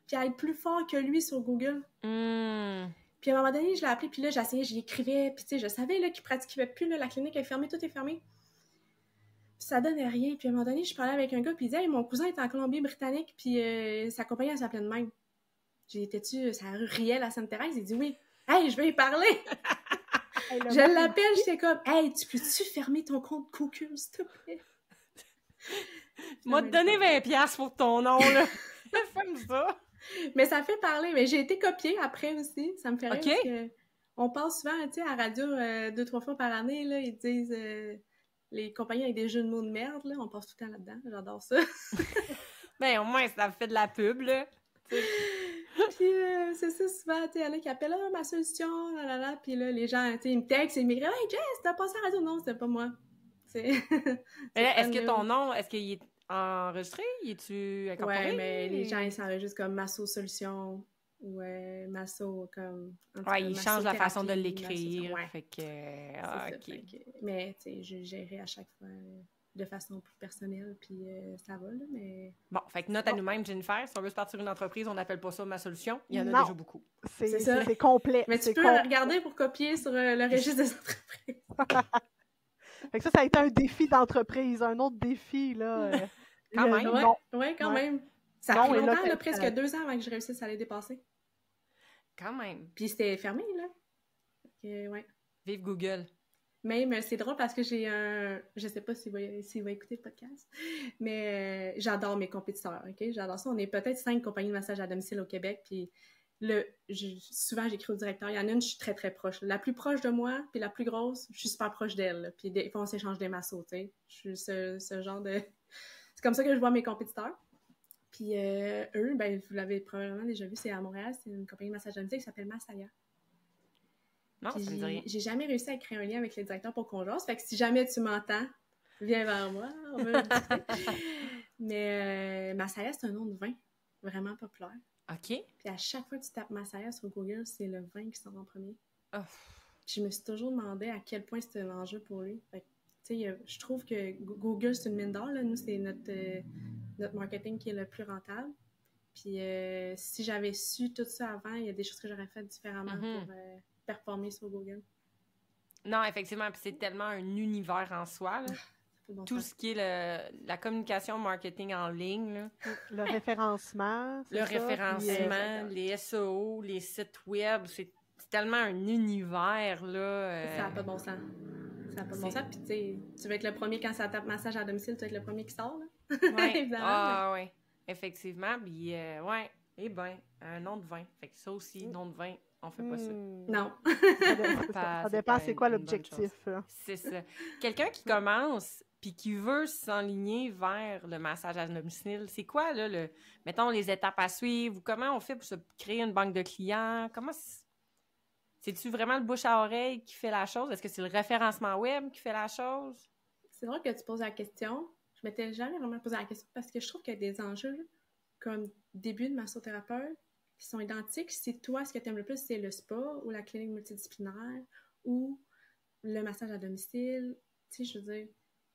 puis à être plus fort que lui sur Google. Puis à un moment donné, je l'ai appelé, puis là, j'essayais, j'y écrivais, puis tu sais, je savais là, qu'il pratiquait plus, là, la clinique est fermée, tout est fermé. Puis ça donnait rien. Puis à un moment donné, je parlais avec un gars, puis il disait, hey, mon cousin est en Colombie-Britannique, puis sa compagnie, elle s'appelait de même. J'ai été-tu, ça rue Riel à Sainte-Thérèse? Il dit oui. Hey, je vais y parler! Je l'appelle, j'étais comme, hey, tu peux-tu fermer ton compte Google, s'il te plaît? M'a donné 20$ pour ton nom, là. Fais ça. Mais ça fait parler. Mais j'ai été copiée après aussi. Ça me fait rire parce que on parle souvent, tu sais, à la radio 2-3 fois par année, là, ils disent les compagnies avec des jeux de mots de merde, là, on passe tout le temps là-dedans. J'adore ça. Ben, au moins, ça fait de la pub, là. Puis, c'est ça, souvent, tu sais, il y en a qui appellent ma solution, là. Puis là, les gens, tu sais, ils me textent, ils m'écrivent, hey, Jess, t'as passé à la radio? Non, c'était pas moi. Est-ce que ton nom, est-ce qu'il est enregistré? Es-tu incorporé? Ouais, mais les gens, ils s'enregistrent comme Masso Solution ou Masso comme... Ouais, ils changent la façon de l'écrire. Ouais. Fait que... OK. Mais, tu sais, je gérais à chaque fois de façon plus personnelle, puis ça va, là, mais... Bon, fait que note à nous-mêmes, Jennifer, si on veut se partir une entreprise, on n'appelle pas ça ma solution. Il y en a déjà beaucoup. C'est ça. C'est complet. Mais tu peux regarder pour copier sur le registre des entreprises. Fait que ça a été un défi d'entreprise, un autre défi, là. Quand même. Ouais, quand même. Ça a pris longtemps, là, presque 2 ans avant que je réussisse à les dépasser. Quand même. Puis c'était fermé, là. Ouais. Vive Google. Même, c'est drôle parce que j'ai un... Je sais pas s'il va écouter le podcast, mais j'adore mes compétiteurs, OK? J'adore ça. On est peut-être 5 compagnies de massage à domicile au Québec, puis souvent, j'écris au directeur. Il y en a une, je suis très, très proche. La plus proche de moi, puis la plus grosse, je suis super proche d'elle. Là. Puis des fois, on s'échange des massos, tu sais. Je suis ce genre de... C'est comme ça que je vois mes compétiteurs. Puis eux, ben, vous l'avez probablement déjà vu, c'est à Montréal, c'est une compagnie de massage à domicile qui s'appelle Masaya. Non, ça me dit rien. J'ai jamais réussi à créer un lien avec les directeurs pour qu'on jase. Fait que si jamais tu m'entends, viens vers moi, on va discuter. Mais Masaya, c'est un nom de vin vraiment populaire. OK. Puis à chaque fois que tu tapes Masaya sur Google, c'est le vin qui sort en premier. Oh. Puis je me suis toujours demandé à quel point c'était un enjeu pour lui. Fait que, tu sais, je trouve que Google, c'est une mine d'or. Là. Nous, c'est notre marketing qui est le plus rentable. Puis si j'avais su tout ça avant, il y a des choses que j'aurais faites différemment pour performer sur Google. Non, effectivement, puis c'est tellement un univers en soi, là. Tout ce qui est la communication marketing en ligne, là. Le référencement. Le référencement, puis, les SEO, les sites web, c'est tellement un univers, là. Ça n'a pas de bon sens. Ça n'a pas de bon sens. Puis tu sais, tu vas être le premier quand ça tape massage à domicile, tu vas être le premier qui sort, là. Ouais. Évidemment. Ah, oui. Effectivement. Puis, ouais. Eh bien, un nom de vin. Fait que ça aussi, nom de vin, on fait pas ça. Non. Ça dépend, c'est quoi l'objectif. C'est ça. Quelqu'un qui commence puis qui veut s'enligner vers le massage à domicile, c'est quoi, là, mettons, les étapes à suivre? Ou comment on fait pour se créer une banque de clients? C'est-tu vraiment le bouche à oreille qui fait la chose? Est-ce que c'est le référencement web qui fait la chose? C'est drôle que tu poses la question. Je m'étais jamais vraiment posé la question parce que je trouve qu'il y a des enjeux, là, comme début de massothérapeute, qui sont identiques. Si toi, ce que tu aimes le plus, c'est le spa ou la clinique multidisciplinaire ou le massage à domicile, tu sais, je veux dire,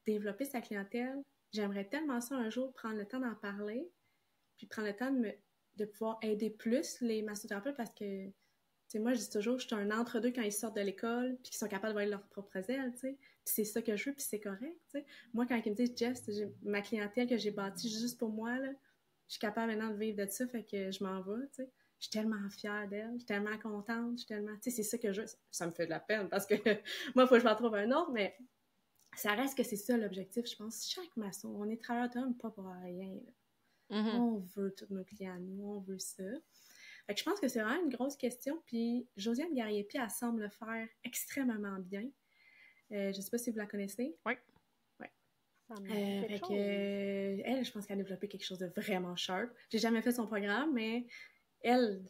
développer sa clientèle, j'aimerais tellement ça un jour prendre le temps d'en parler, puis prendre le temps de pouvoir aider plus les massothérapeutes parce que, tu sais, moi, je dis toujours, je suis un entre-deux quand ils sortent de l'école, puis qu'ils sont capables de voir leurs propres ailes, tu sais. Puis c'est ça que je veux, puis c'est correct, tu sais. Moi, quand ils me disent, Jess, ma clientèle que j'ai bâtie juste pour moi, là, je suis capable maintenant de vivre de ça, fait que je m'en vais, tu sais. Je suis tellement fière d'elle, je suis tellement contente, je suis tellement... Tu sais, c'est ça que je veux. Ça me fait de la peine parce que moi, il faut que je m'en trouve un autre, mais ça reste que c'est ça l'objectif, je pense. Chaque maçon, on est travailleur autonome, pas pour rien. On veut tous nos clients, nous, on veut ça. Fait que je pense que c'est vraiment une grosse question, puis Josiane Gariepi, elle semble le faire extrêmement bien. Je sais pas si vous la connaissez. Oui. Elle, je pense qu'elle a développé quelque chose de vraiment sharp. J'ai jamais fait son programme, mais elle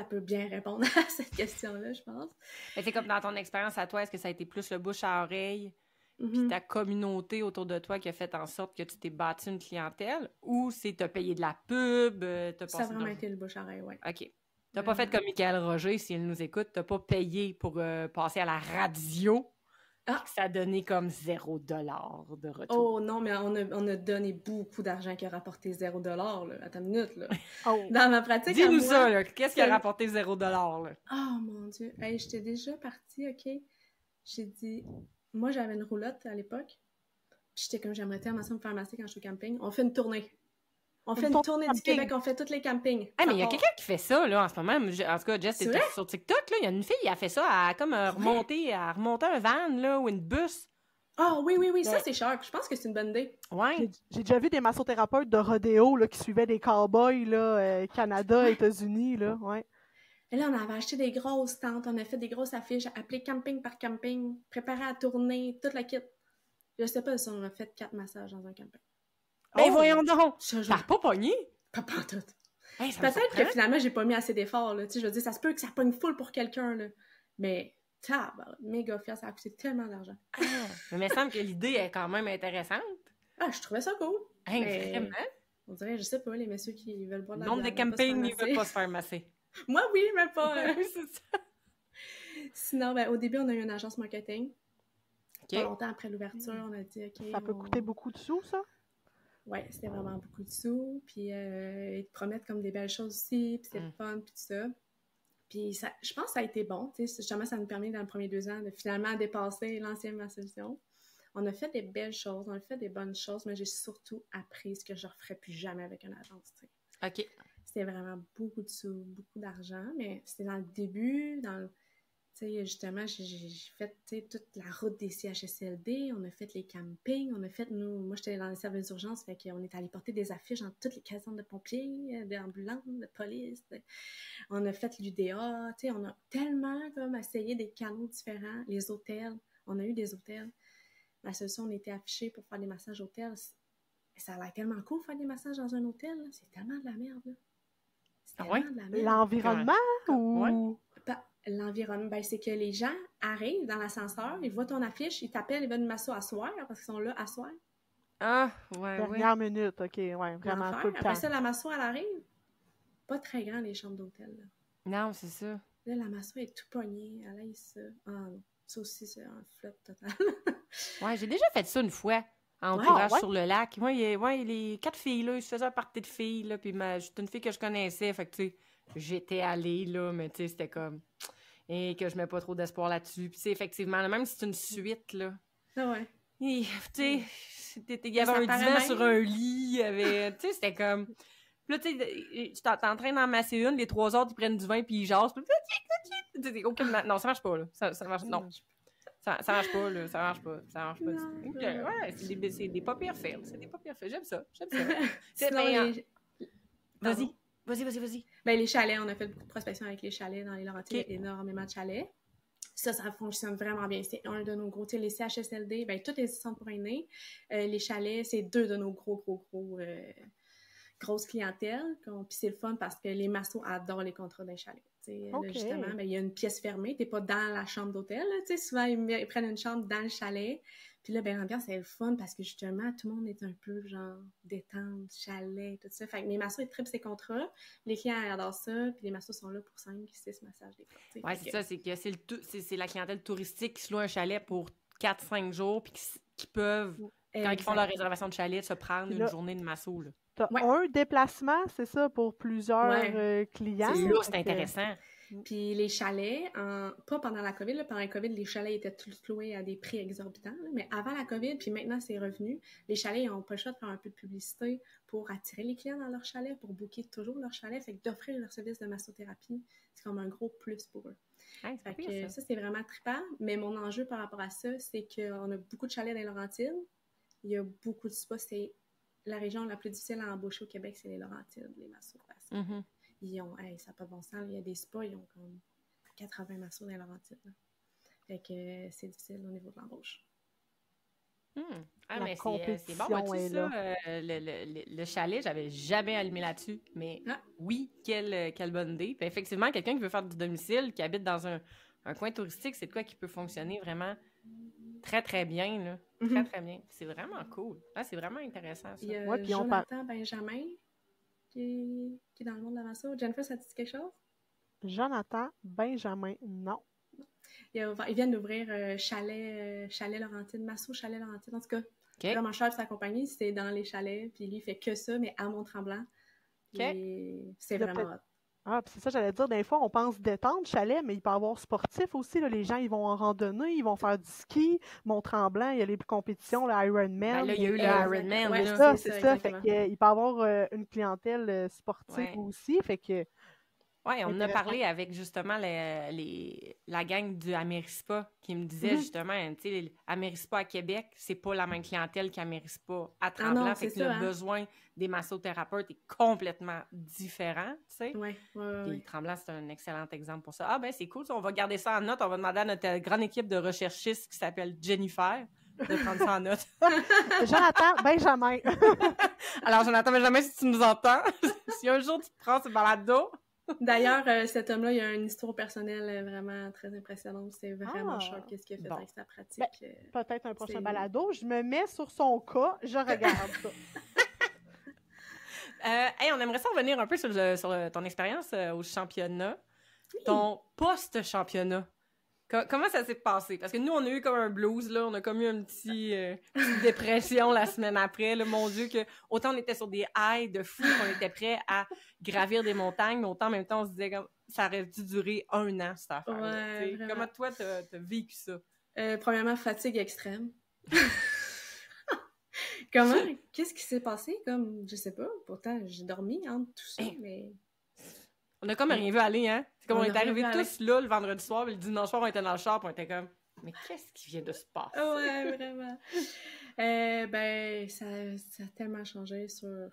peut bien répondre à cette question-là, je pense. Mais c'est comme dans ton expérience à toi, est-ce que ça a été plus le bouche à oreille, puis ta communauté autour de toi qui a fait en sorte que tu t'es bâti une clientèle, ou c'est t'as payé de la pub? Ça a vraiment été le bouche à oreille, oui. OK. T'as pas fait comme Michael Roger, s'il nous écoute, t'as pas payé pour passer à la radio. Que ça a donné comme 0 $ de retour. Oh non, mais on a donné beaucoup d'argent qui a rapporté 0 $, là. Attends une minute, là. Dans ma pratique, dis-nous ça, là. Qu'est-ce qui a rapporté 0 $, là? Oh mon Dieu. Hey, j'étais déjà partie, OK? J'ai dit... Moi, j'avais une roulotte à l'époque. Puis j'étais comme, j'aimerais tellement ça me faire masser quand je suis au camping. On fait une tournée. On fait une tournée du Québec, on fait tous les campings. Ah, mais il y a quelqu'un qui fait ça, là, en ce moment. En tout cas, Jess, c'était sur TikTok, là. Il y a une fille, elle a fait ça, à remonter un van, là, ou une bus. Ah, oui, ça, c'est sharp. Je pense que c'est une bonne idée. Ouais. J'ai déjà vu des massothérapeutes de rodéo, là, qui suivaient des cowboys, là, Canada, États-Unis, là, ouais. Et là, on avait acheté des grosses tentes, on a fait des grosses affiches, appelées camping par camping, préparé à tourner, toute la kit. Je sais pas si on a fait 4 massages dans un camping. Ben voyons donc! T'as pas pogné? Pas tout. Hey, peut-être que finalement, j'ai pas mis assez d'efforts, là. Tu sais, je veux dire, ça se peut que ça pogne full pour quelqu'un, là. Mais, méga fière, ça a coûté tellement d'argent. Mais il me semble que l'idée est quand même intéressante. Ah, je trouvais ça cool. Hey, mais... Vraiment? On dirait, je sais pas, les messieurs qui veulent boire de la bière. Le nombre de campings, ils veulent pas se faire masser. Moi, oui, même pas. C'est ça. Sinon, au début, on a eu une agence marketing. Pas longtemps après l'ouverture, on a dit, OK. Ça peut coûter beaucoup de sous, ça? Oui, c'était vraiment beaucoup de sous. Puis, ils te promettent comme des belles choses aussi, puis c'est le fun, puis tout ça. Puis, je pense que ça a été bon. Justement, ça nous permet, dans le premier 2 ans, de finalement dépasser l'ancienne ma solution. On a fait des belles choses, on a fait des bonnes choses, mais j'ai surtout appris ce que je ne referais plus jamais avec une agence. T'sais. OK. C'était vraiment beaucoup de sous, beaucoup d'argent, mais c'était dans le début, sais, justement, j'ai fait, tu sais, toute la route des CHSLD, on a fait les campings, on a fait, moi, j'étais dans les services d'urgence, fait qu'on est allé porter des affiches dans toutes les casernes de pompiers, d'ambulances, de police, on a fait l'UDA, tu sais, on a tellement, comme, essayé des canaux différents, les hôtels, on a eu des hôtels. La solution, on était affichés pour faire des massages hôtels. Ça a l'air tellement cool faire des massages dans un hôtel, là. C'est tellement de la merde, là. C'est tellement de la merde. L'environnement ou... L'environnement, ben, c'est que les gens arrivent dans l'ascenseur, ils voient ton affiche, ils t'appellent, ils veulent une masso à soir parce qu'ils sont là à soir. Ah, ouais. Dernière minute, OK, ouais, vraiment tout le temps. Après ça, la masso, elle arrive. Pas très grand, les chambres d'hôtel, là. Non, c'est ça. Là, la masso est tout pognée, elle aille ça. Ah non, ça aussi, c'est un flop total. Ouais, j'ai déjà fait ça une fois, en entourage sur le lac. Moi, les 4 filles, là, ils se faisaient un party de filles, là, puis c'était une fille que je connaissais, fait que, tu sais, j'étais allée, là, mais, tu sais, c'était comme... Et que je mets pas trop d'espoir là-dessus. Puis, tu sais, effectivement, là, même si c'est une suite, là... Ah ouais. Tu sais, il y avait un divan sur un lit, il y avait... Tu sais, c'était comme... Puis là, tu sais, tu t'es en train d'en masser une, les 3 autres, ils prennent du vin, puis ils jasent, puis... Non, ça marche pas, là. Ça marche... Non. Ça marche pas, là. Ça marche pas. Ouais, c'est des pas pires fails. C'est des pas pires fails. J'aime ça. Vas-y. Ben, les chalets, on a fait beaucoup de prospection avec les chalets dans les Laurentides. Il y a énormément de chalets. Ça fonctionne vraiment bien. C'est un de nos gros... Tu sais, les CHSLD, ben, tous les centres pour aînés. Les chalets, c'est 2 de nos grosse clientèle. Puis c'est le fun parce que les massos adorent les contrats d'un chalet. Là, justement, ben, il y a une pièce fermée, t'es pas dans la chambre d'hôtel. Souvent, ils prennent une chambre dans le chalet. Puis là, ben, l'ambiance, c'est le fun parce que justement, tout le monde est un peu genre détente, chalet, tout ça. Fait que mes massos, ils trippent ces contrats. Les clients adorent ça. Puis les massos sont là pour 5-6 massages des fois. Ouais, c'est ça. C'est la clientèle touristique qui se loue un chalet pour 4-5 jours. Puis qui peuvent, quand ils font leur réservation de chalet, se prendre une journée de masso. Là. T'as un déplacement, c'est ça, pour plusieurs clients. C'est intéressant. Puis les chalets, pas pendant la COVID, là, pendant la COVID, les chalets étaient tous loués à des prix exorbitants, là, mais avant la COVID, puis maintenant c'est revenu, les chalets n'ont pas le choix de faire un peu de publicité pour attirer les clients dans leur chalet, pour booker toujours leur chalet, fait que d'offrir leur service de massothérapie, c'est comme un gros plus pour eux. Ouais, fait que ça, c'est vraiment trippant, mais mon enjeu par rapport à ça, c'est qu'on a beaucoup de chalets dans les Laurentides, il y a beaucoup de spas, c'est la région la plus difficile à embaucher au Québec, c'est les Laurentides, les massos, parce que ils ont, ça n'a pas de bon sens, il y a des spas, ils ont comme 80 massos dans les Laurentides. Là. Fait que c'est difficile au niveau de l'embauche. Mais c'est bon, vois-tu ça? Le chalet, j'avais jamais allumé là-dessus, mais oui, quelle bonne idée. Puis effectivement, quelqu'un qui veut faire du domicile, qui habite dans un coin touristique, c'est de quoi qui peut fonctionner vraiment très, très bien, là. Très, très bien. C'est vraiment cool. C'est vraiment intéressant, ça. Il y a Jonathan Benjamin qui est dans le monde de la masso. Jennifer, ça te dit quelque chose? Jonathan Benjamin, non. Il vient d'ouvrir Chalet Laurentide, Masso Chalet Laurentide, en tout cas. Vraiment cher de sa compagnie, c'est dans les chalets, puis lui, il fait que ça, mais à Mont-Tremblant. C'est vraiment hot. Ah, puis c'est ça, j'allais dire, des fois, on pense détente, chalet, mais il peut y avoir sportif aussi. Là, les gens, ils vont en randonnée, ils vont faire du ski. Mont-Tremblant, il y a les compétitions, le Ironman. Là, il y a eu le Ironman. Ouais, c'est ça. Fait qu'il peut y avoir une clientèle sportive aussi. Fait que... Oui, on en a parlé avec justement la gang du Amérispa qui me disait justement, tu sais, Amérispa à Québec, c'est pas la même clientèle qu'Amérispa à Tremblant. Fait que le besoin des massothérapeutes est complètement différent, tu sais. Oui. Puis Tremblant, c'est un excellent exemple pour ça. Ah ben c'est cool, on va garder ça en note. On va demander à notre grande équipe de recherchistes qui s'appelle Jennifer de prendre ça en note. Jonathan Benjamin. Alors, Jonathan Benjamin, si tu nous entends, si un jour tu te prends ce balado... D'ailleurs, cet homme-là, il a une histoire personnelle vraiment très impressionnante. C'est vraiment choquant qu'est-ce qu'il a fait avec sa pratique. Peut-être un prochain balado. Je me mets sur son cas, je regarde ça. On aimerait ça revenir un peu sur ton expérience au championnat. Ton post-championnat. Comment ça s'est passé? Parce que nous, on a eu comme un blues, là. On a comme eu une petite dépression la semaine après. Là. Mon Dieu, que autant on était sur des highs de fou qu'on était prêts à gravir des montagnes, mais autant en même temps, on se disait que ça aurait dû durer 1 an, cette affaire-là. Ouais, comment toi, t'as vécu ça? Premièrement, fatigue extrême. Qu'est-ce qui s'est passé? Comme, je sais pas. Pourtant, j'ai dormi entre tout ça, mais... On a comme rien vu aller, hein? C'est comme on est aurait arrivés pu aller. tous là le vendredi soir, puis le dimanche soir, on était dans le char, puis on était comme, mais qu'est-ce qui vient de se passer? Ouais, vraiment. Ça a tellement changé sur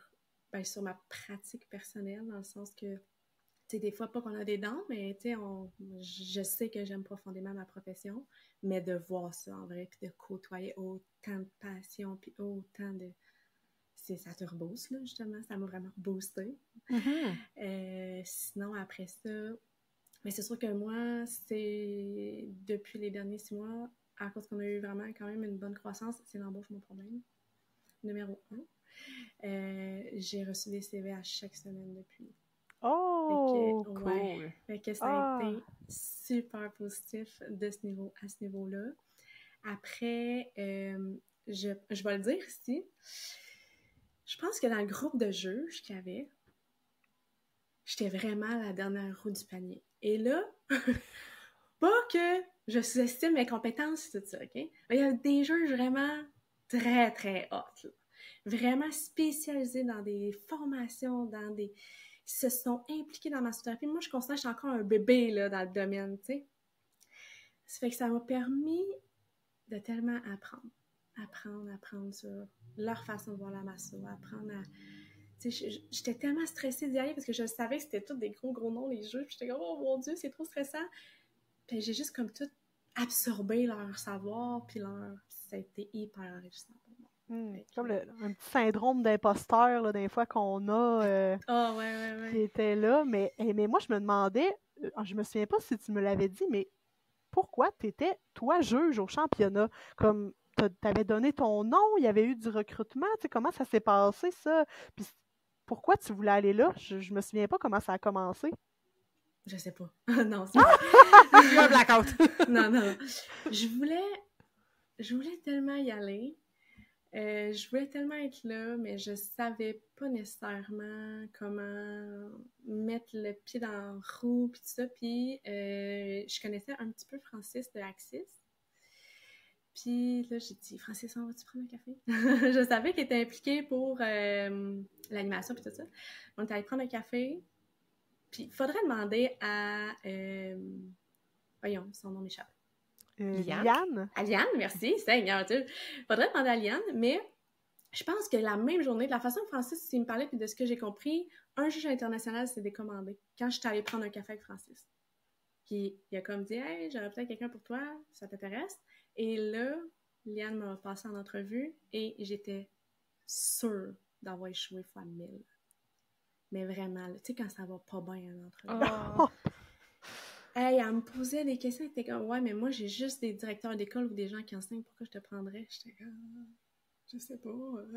ma pratique personnelle, dans le sens que, tu sais, des fois, pas qu'on a des dents, mais tu sais, je sais que j'aime profondément ma profession, mais de voir ça en vrai, puis de côtoyer autant de passion, puis autant de... ça te rebooste, là, justement. Ça m'a vraiment boosté. Sinon, après ça... Mais c'est sûr que moi, c'est depuis les derniers 6 mois, à cause qu'on a eu vraiment quand même une bonne croissance, c'est l'embauche mon problème. Numéro 1. J'ai reçu des CV à chaque semaine depuis. Oh! Cool! Fait que ça a été super positif à ce niveau-là. Après, je vais le dire ici, je pense que dans le groupe de juges qu'il y avait, j'étais vraiment la dernière roue du panier. Et là, pas que je sous-estime mes compétences et tout ça, OK? Mais il y a des juges vraiment très, très hauts, là. Vraiment spécialisés dans des formations, ils se sont impliqués dans ma massothérapie. Moi, je considère que je suis encore un bébé là, dans le domaine, tu sais. Ça fait que ça m'a permis de tellement apprendre sur leur façon de voir la masso, apprendre à... J'étais tellement stressée d'y aller parce que je savais que c'était tous des gros noms, les jeux. Puis j'étais comme, oh mon Dieu, c'est trop stressant. Puis j'ai juste comme tout absorbé leur savoir, puis ça a été hyper enrichissant pour moi. Comme un petit syndrome d'imposteur, là, des fois qu'on a, ouais. qui était là. Mais moi, je me demandais, je me souviens pas si tu me l'avais dit, mais pourquoi tu étais, toi, juge au championnat? Comme, t'avais donné ton nom, il y avait eu du recrutement, tu sais, comment ça s'est passé, ça? Puis pourquoi tu voulais aller là? Je me souviens pas comment ça a commencé. Je sais pas. Non, c'est pas. Il y a un blackout! Non. Je voulais tellement y aller. Je voulais tellement être là, mais je savais pas nécessairement comment mettre le pied dans la roue, puis tout ça. Puis, je connaissais un petit peu Francis de Axis. Puis là, j'ai dit, Francis, on va-tu prendre un café? Je savais qu'il était impliqué pour l'animation, puis tout ça. On est allé prendre un café. Puis, il faudrait demander à... voyons, son nom m'échappe. Liane? À Liane, merci, Seigneur Dieu. Faudrait demander à Liane, mais je pense que la même journée, de la façon que Francis il me parlait, puis de ce que j'ai compris, un juge international s'est décommandé quand je suis allée prendre un café avec Francis. Puis il a comme dit, hey, j'aurais peut-être quelqu'un pour toi, ça t'intéresse? Et là, Liane m'a passé en entrevue et j'étais sûre d'avoir échoué fois 1000. Mais vraiment, tu sais, quand ça va pas bien en entrevue. Oh. Hey, elle me posait des questions, elle était comme, ouais, mais moi, j'ai juste des directeurs d'école ou des gens qui enseignent, pourquoi je te prendrais? J'étais comme, je sais pas.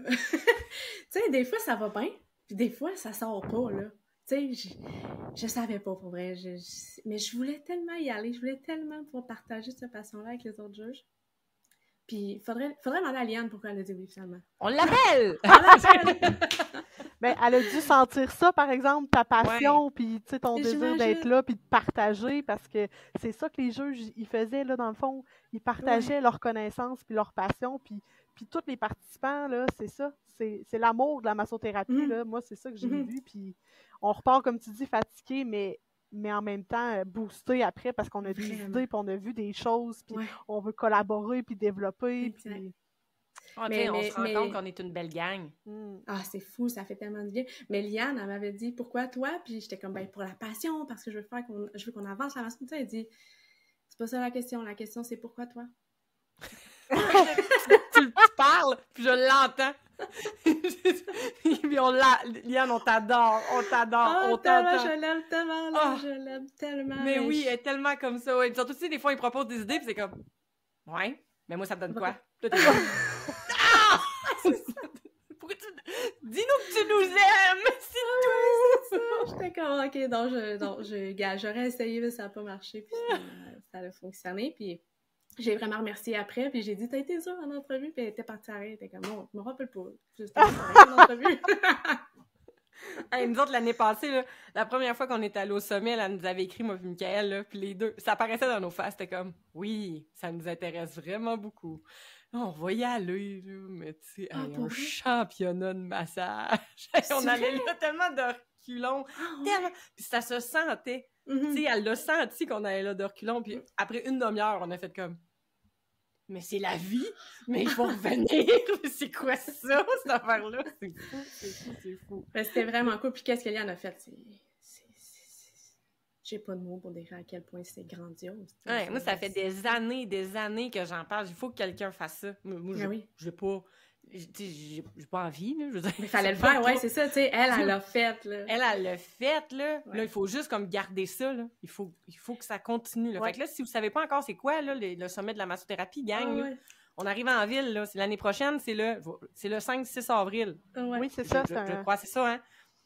Tu sais, des fois, ça va bien, puis des fois, ça sort pas, là. Tu sais, je savais pas, pour vrai. Mais je voulais tellement y aller, je voulais tellement pouvoir partager cette passion-là avec les autres juges. Puis, faudrait demander à Liane pourquoi elle a dit oui, finalement. On l'appelle! Ben, elle a dû sentir ça, par exemple, ta passion, puis ton désir d'être là, puis de partager, parce que c'est ça que les juges, ils faisaient, là, dans le fond. Ils partageaient leurs connaissances, puis leur passion, puis tous les participants, là, c'est ça. C'est l'amour de la massothérapie, là. Moi, c'est ça que j'ai vu, puis on repart, comme tu dis, fatigué, mais en même temps, boosté après, parce qu'on a des idées, puis on a vu des choses, puis on veut collaborer, puis développer, puis... on se rend compte qu'on est une belle gang. Ah, c'est fou, ça fait tellement de bien. Mais Liane, elle m'avait dit, pourquoi toi? Puis j'étais comme, ben, pour la passion, parce que je veux qu'on avance la mascotte. Elle dit, c'est pas ça la question, c'est pourquoi toi? tu parles, puis je l'entends. Puis Liane, on t'adore, on t'adore. Je l'aime tellement, je l'aime tellement. Mais oui, elle est tellement comme ça. Ouais. Surtout, tu sais, des fois, ils proposent des idées, puis c'est comme, ouais, mais moi, ça te donne quoi? Dis-nous que tu nous aimes! C'est tout! J'étais comme, ok, j'aurais essayé, mais ça n'a pas marché, puis ça a fonctionné, puis j'ai vraiment remercié après, puis j'ai dit, t'as été sûre en entrevue, puis elle était partie arrêter, elle était comme, non, je me rappelle pas, j'étais en entrevue. Hey, nous autres, l'année passée, là, la première fois qu'on était allés au sommet, elle nous avait écrit, moi et Mickaël, là, puis les deux, ça apparaissait dans nos faces, c'était comme, oui, ça nous intéresse vraiment beaucoup. On va y aller, là, mais tu sais, un championnat de massage. On allait là tellement de reculons, tellement... Puis ça se sentait. Tu sais, elle l'a senti qu'on allait là de reculons, puis après une demi-heure, on a fait comme... Mais c'est la vie, mais il faut revenir. C'est quoi ça, cette affaire-là? C'est fou, c'est fou, c'est fou. Ben, c'était vraiment cool. Puis qu'est-ce qu'Eliane a fait? J'ai pas de mots pour décrire à quel point c'est grandiose. Ouais, moi, ça fait des années que j'en parle. Il faut que quelqu'un fasse ça. Moi, j'ai pas... J'ai pas envie, là. Je veux dire, mais fallait le faire, ouais, c'est ça, tu sais. Elle l'a fait, là. Elle l'a fait, là. Ouais. Là, il faut juste comme garder ça, là. Il faut que ça continue, là. Ouais. Fait que là, si vous savez pas encore c'est quoi, là, le sommet de la massothérapie, gang, là, on arrive en ville, là. C'est l'année prochaine, c'est le 5-6 avril. Ouais. Oui, c'est ça. Je crois, c'est ça, hein.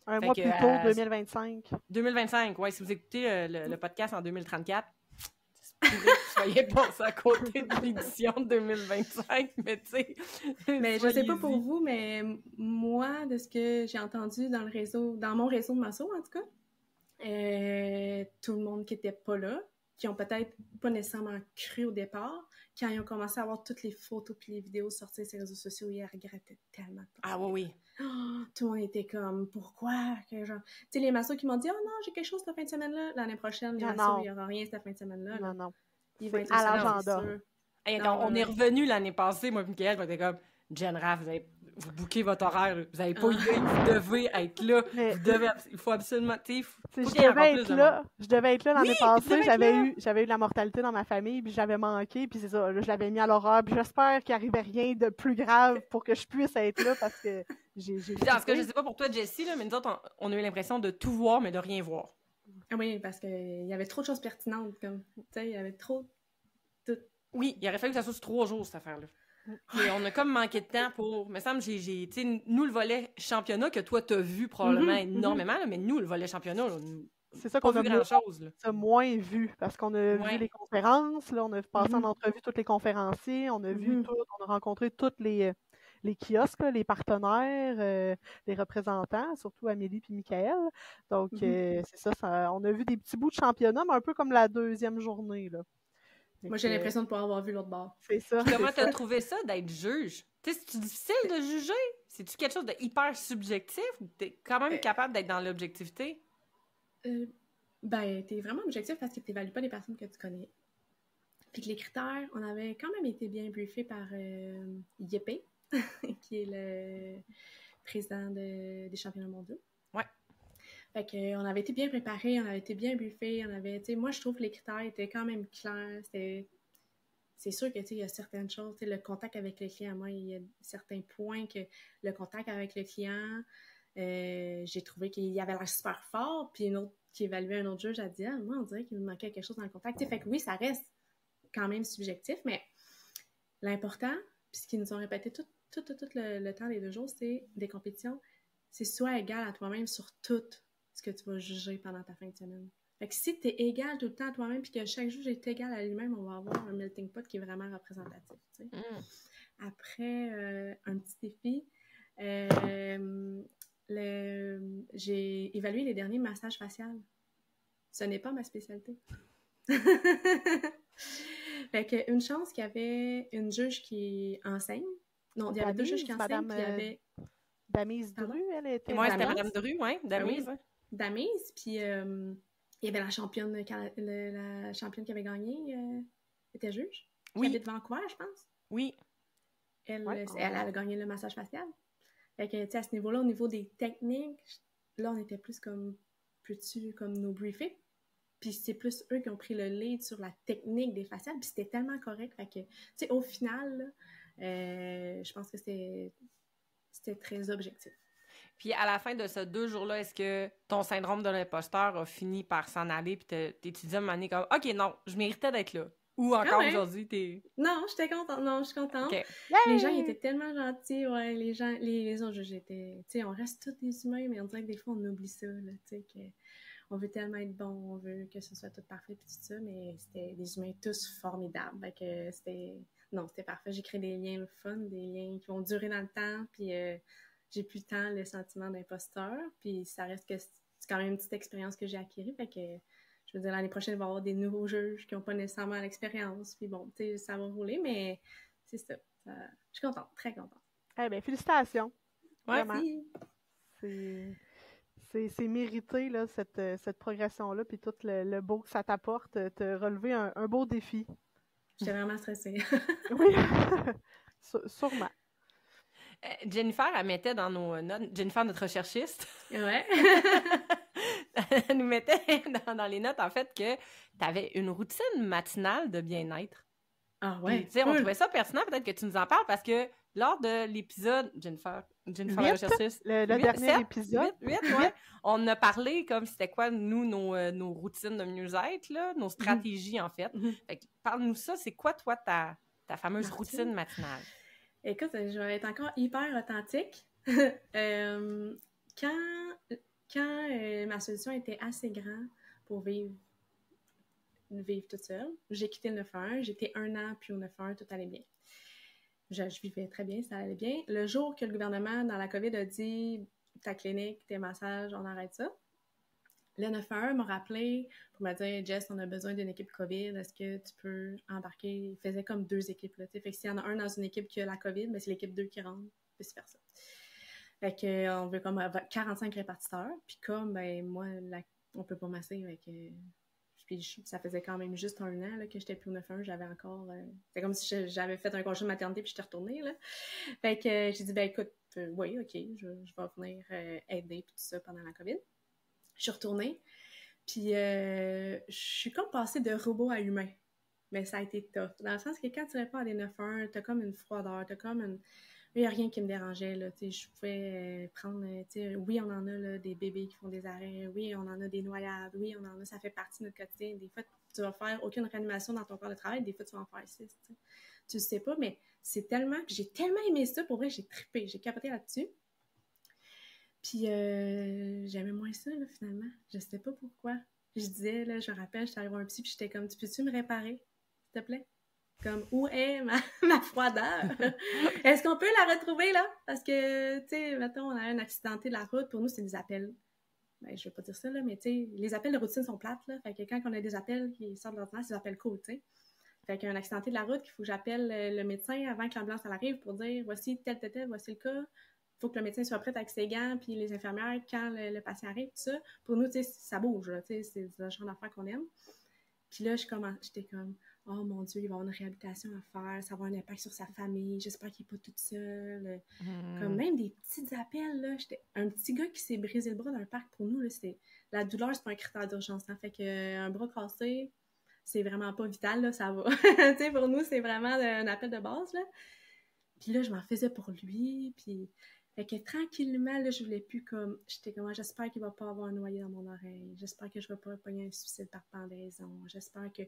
Un mois plus tôt, 2025. 2025, ouais. Si vous écoutez le podcast en 2034, soyez passés à côté de l'édition de 2025, mais tu sais... Mais je sais pas pour vous, mais moi, de ce que j'ai entendu dans mon réseau de masso, en tout cas, tout le monde qui était pas là, qui ont peut-être pas nécessairement cru au départ, quand ils ont commencé à avoir toutes les photos puis les vidéos sorties sur les réseaux sociaux, ils regrettaient tellement. Ah oui. Oh, tout le monde était comme, pourquoi? Tu sais, les massos qui m'ont dit, oh non, j'ai quelque chose cette fin de semaine-là. L'année prochaine, les massos, il n'y aura rien cette fin de semaine-là. Non, non. Ils vont être à l'agenda. Hey, on est revenu l'année passée, moi et Mickaël, on était comme, Jen Raff, vous booquez votre horaire, vous n'avez pas idée, vous devez être là, il faut absolument, je devais être là l'année passée, j'avais eu de la mortalité dans ma famille, puis j'avais manqué, puis c'est ça, là, je l'avais mis à l'horreur, puis j'espère qu'il n'arrivait rien de plus grave pour que je puisse être là, parce que j'ai... Parce que je sais pas pour toi, Jessie, là, mais nous autres, on a eu l'impression de tout voir, mais de rien voir. Ah oui, parce qu'il y avait trop de choses pertinentes, comme, tu sais, il y avait trop... Oui, il aurait fallu que ça soit sur 3 jours, cette affaire-là. Et on a comme manqué de temps pour... Me semble, tu sais, nous, le volet championnat, que toi, t'as vu probablement énormément, là, mais nous, le volet championnat, là, c'est ça qu'on a grand-chose. moins vu, parce qu'on a vu les conférences, là, on a passé en entrevue tous les conférenciers, on a vu tout, on a rencontré tous les kiosques, là, les partenaires, les représentants, surtout Amélie puis Mickaël. Donc, c'est ça, on a vu des petits bouts de championnat, mais un peu comme la deuxième journée, là. Moi, j'ai l'impression de pas avoir vu l'autre bord. C'est ça. Comment t'as trouvé ça d'être juge? Tu sais, c'est-tu difficile de juger? C'est-tu quelque chose de hyper subjectif ou t'es quand même capable d'être dans l'objectivité? T'es vraiment objectif parce que t'évalues pas les personnes que tu connais. Puis que les critères, on avait quand même été bien briefés par Yepé, qui est le président des championnats mondiaux. Ouais. Fait qu'on avait été bien préparés, on avait été bien briefés, moi, je trouve que les critères étaient quand même clairs. C'est sûr que, il y a certaines choses, le contact avec le client, moi, il y a certains points que le contact avec le client, j'ai trouvé qu'il y avait l'air super fort, puis une autre qui évaluait un autre juge, a dit, moi, on dirait qu'il me manquait quelque chose dans le contact. Fait que oui, ça reste quand même subjectif, mais l'important, puis ce qu'ils nous ont répété tout le temps des 2 jours, c'est des compétitions, c'est soit égal à toi-même sur tout ce que tu vas juger pendant ta fin de semaine. Fait que si tu es égal tout le temps à toi-même puis que chaque juge est égal à lui-même, on va avoir un melting pot qui est vraiment représentatif. Après, un petit défi, j'ai évalué les derniers massages faciaux. Ce n'est pas ma spécialité. Fait que une chance qu'il y avait une juge qui enseigne. Non, il y avait 2 juges qui enseignent, puis il y avait... Damise Dru, elle était... Moi, c'était Madame Dru, oui, Damise. Damise, puis il y avait la championne qui avait gagné, était juge. Oui. Qui habite Vancouver, je pense. Oui. Elle avait gagné le massage facial. Fait que, tu sais, à ce niveau-là, au niveau des techniques, là, on était plus comme nos briefings. Puis c'est plus eux qui ont pris le lead sur la technique des faciales. Puis c'était tellement correct. Fait que, tu sais, au final, je pense que c'était très objectif. Puis à la fin de ces 2 jours-là, est-ce que ton syndrome de l'imposteur a fini par s'en aller puis t'étudies à un moment donné comme « OK, non, je méritais d'être là ». Ou encore aujourd'hui, t'es... Non, j'étais contente. Non, je suis contente. Okay. Les gens, ils étaient tellement gentils. Ouais, les autres juges étaient... Tu sais, on reste tous des humains, mais on dirait que des fois, on oublie ça, là, tu sais, on veut tellement être bon, on veut que ce soit tout parfait puis tout ça, mais c'était des humains tous formidables. Fait que c'était parfait. J'ai créé des liens fun, des liens qui vont durer dans le temps, puis j'ai plus tant le sentiment d'imposteur, puis ça reste que c'est quand même une petite expérience que j'ai acquise. Fait que je veux dire, l'année prochaine, il va y avoir des nouveaux juges qui n'ont pas nécessairement l'expérience, puis bon, tu sais, ça va rouler, mais c'est ça. Je suis contente, très contente. Eh bien, félicitations. Ouais, merci. c'est mérité, là, cette progression-là, puis tout le beau que ça t'apporte, te relever un beau défi. J'étais vraiment stressée. Oui, sûrement. Jennifer, elle mettait dans nos notes, Jennifer, notre recherchiste, Ouais. elle nous mettait dans les notes, en fait, que tu avais une routine matinale de bien-être. Ah Puis, ouais, tu sais, on cool. trouvait ça pertinent, peut-être que tu nous en parles, parce que lors de l'épisode, Jennifer la recherchiste, le dernier 7, épisode. 8, ouais, on a parlé comme c'était quoi, nous, nos routines de mieux-être, là, nos stratégies, en fait. Fait que, parle-nous ça, c'est quoi, toi, ta fameuse routine matinale? Écoute, je vais être encore hyper authentique. Quand ma solution était assez grande pour vivre toute seule, j'ai quitté le 911, j'étais 1 an, puis au 911, tout allait bien. Je vivais très bien, ça allait bien. Le jour que le gouvernement, dans la COVID, a dit « ta clinique, tes massages, on arrête ça », le 911 m'a rappelé pour me dire « Jess, on a besoin d'une équipe COVID, est-ce que tu peux embarquer? » Il faisait comme 2 équipes, là, fait que s'il y en a un dans une équipe qui a la COVID, mais c'est l'équipe 2 qui rentre, vice-versa. Fait qu'on veut comme 45 répartiteurs, puis comme, ben moi, on peut pas masser, puis ça faisait quand même juste 1 an là, que j'étais plus au 9-1, j'avais encore... c'est comme si j'avais fait un congé de maternité puis j'étais retournée, là. Fait que j'ai dit, ben écoute, oui, OK, je vais venir aider puis tout ça pendant la COVID. Je suis retournée, puis je suis comme passée de robot à humain. Mais ça a été tough. Dans le sens que quand tu réponds à des 9-1, t'as comme une froideur, t'as comme une... Il n'y a rien qui me dérangeait, là, tu sais, je pouvais prendre, tu sais, oui, on en a, là, des bébés qui font des arrêts, oui, on en a des noyades, oui, on en a, ça fait partie de notre quotidien. Des fois, tu vas faire aucune réanimation dans ton corps de travail, des fois, tu vas en faire 6, tu sais. Tu le sais pas, mais c'est tellement, puis j'ai tellement aimé ça, pour vrai, j'ai trippé, j'ai capoté là-dessus. Puis, j'aimais moins ça, là, finalement. Je sais pas pourquoi. Je disais, là, je me rappelle, j'étais allée voir un psy, puis j'étais comme, tu peux-tu me réparer, s'il te plaît? Comme, où est ma froideur? Est-ce qu'on peut la retrouver, là? Parce que, tu sais, mettons, on a un accidenté de la route. Pour nous, c'est des appels. Ben, je vais pas dire ça, là, mais tu sais, les appels de routine sont plates, là. Fait que quand on a des appels qui sortent de l'ordinaire, c'est des appels cool, tu sais. Fait qu'un accidenté de la route, il faut que j'appelle le médecin avant que l'ambulance arrive pour dire, voici tel, voici le cas. Il faut que le médecin soit prêt avec ses gants, puis les infirmières, quand le patient arrive, tout ça. Pour nous, tu sais, ça bouge, là, tu sais, c'est le genre d'affaires qu'on aime. Puis là, j'étais comme, oh mon Dieu, il va avoir une réhabilitation à faire, ça va avoir un impact sur sa famille, j'espère qu'il n'est pas tout seul. Comme même des petits appels, là, j'étais un petit gars qui s'est brisé le bras dans un parc, pour nous, là, la douleur, c'est pas un critère d'urgence. Hein, fait qu'un bras cassé, c'est vraiment pas vital, là, ça va. Tu sais, pour nous, c'est vraiment un appel de base, là. Puis là, je m'en faisais pour lui, puis... Fait que tranquillement, là, je voulais plus comme... J'étais comme, j'espère qu'il va pas avoir un noyé dans mon oreille. J'espère que je vais pas pogner un suicide par pendaison. J'espère que...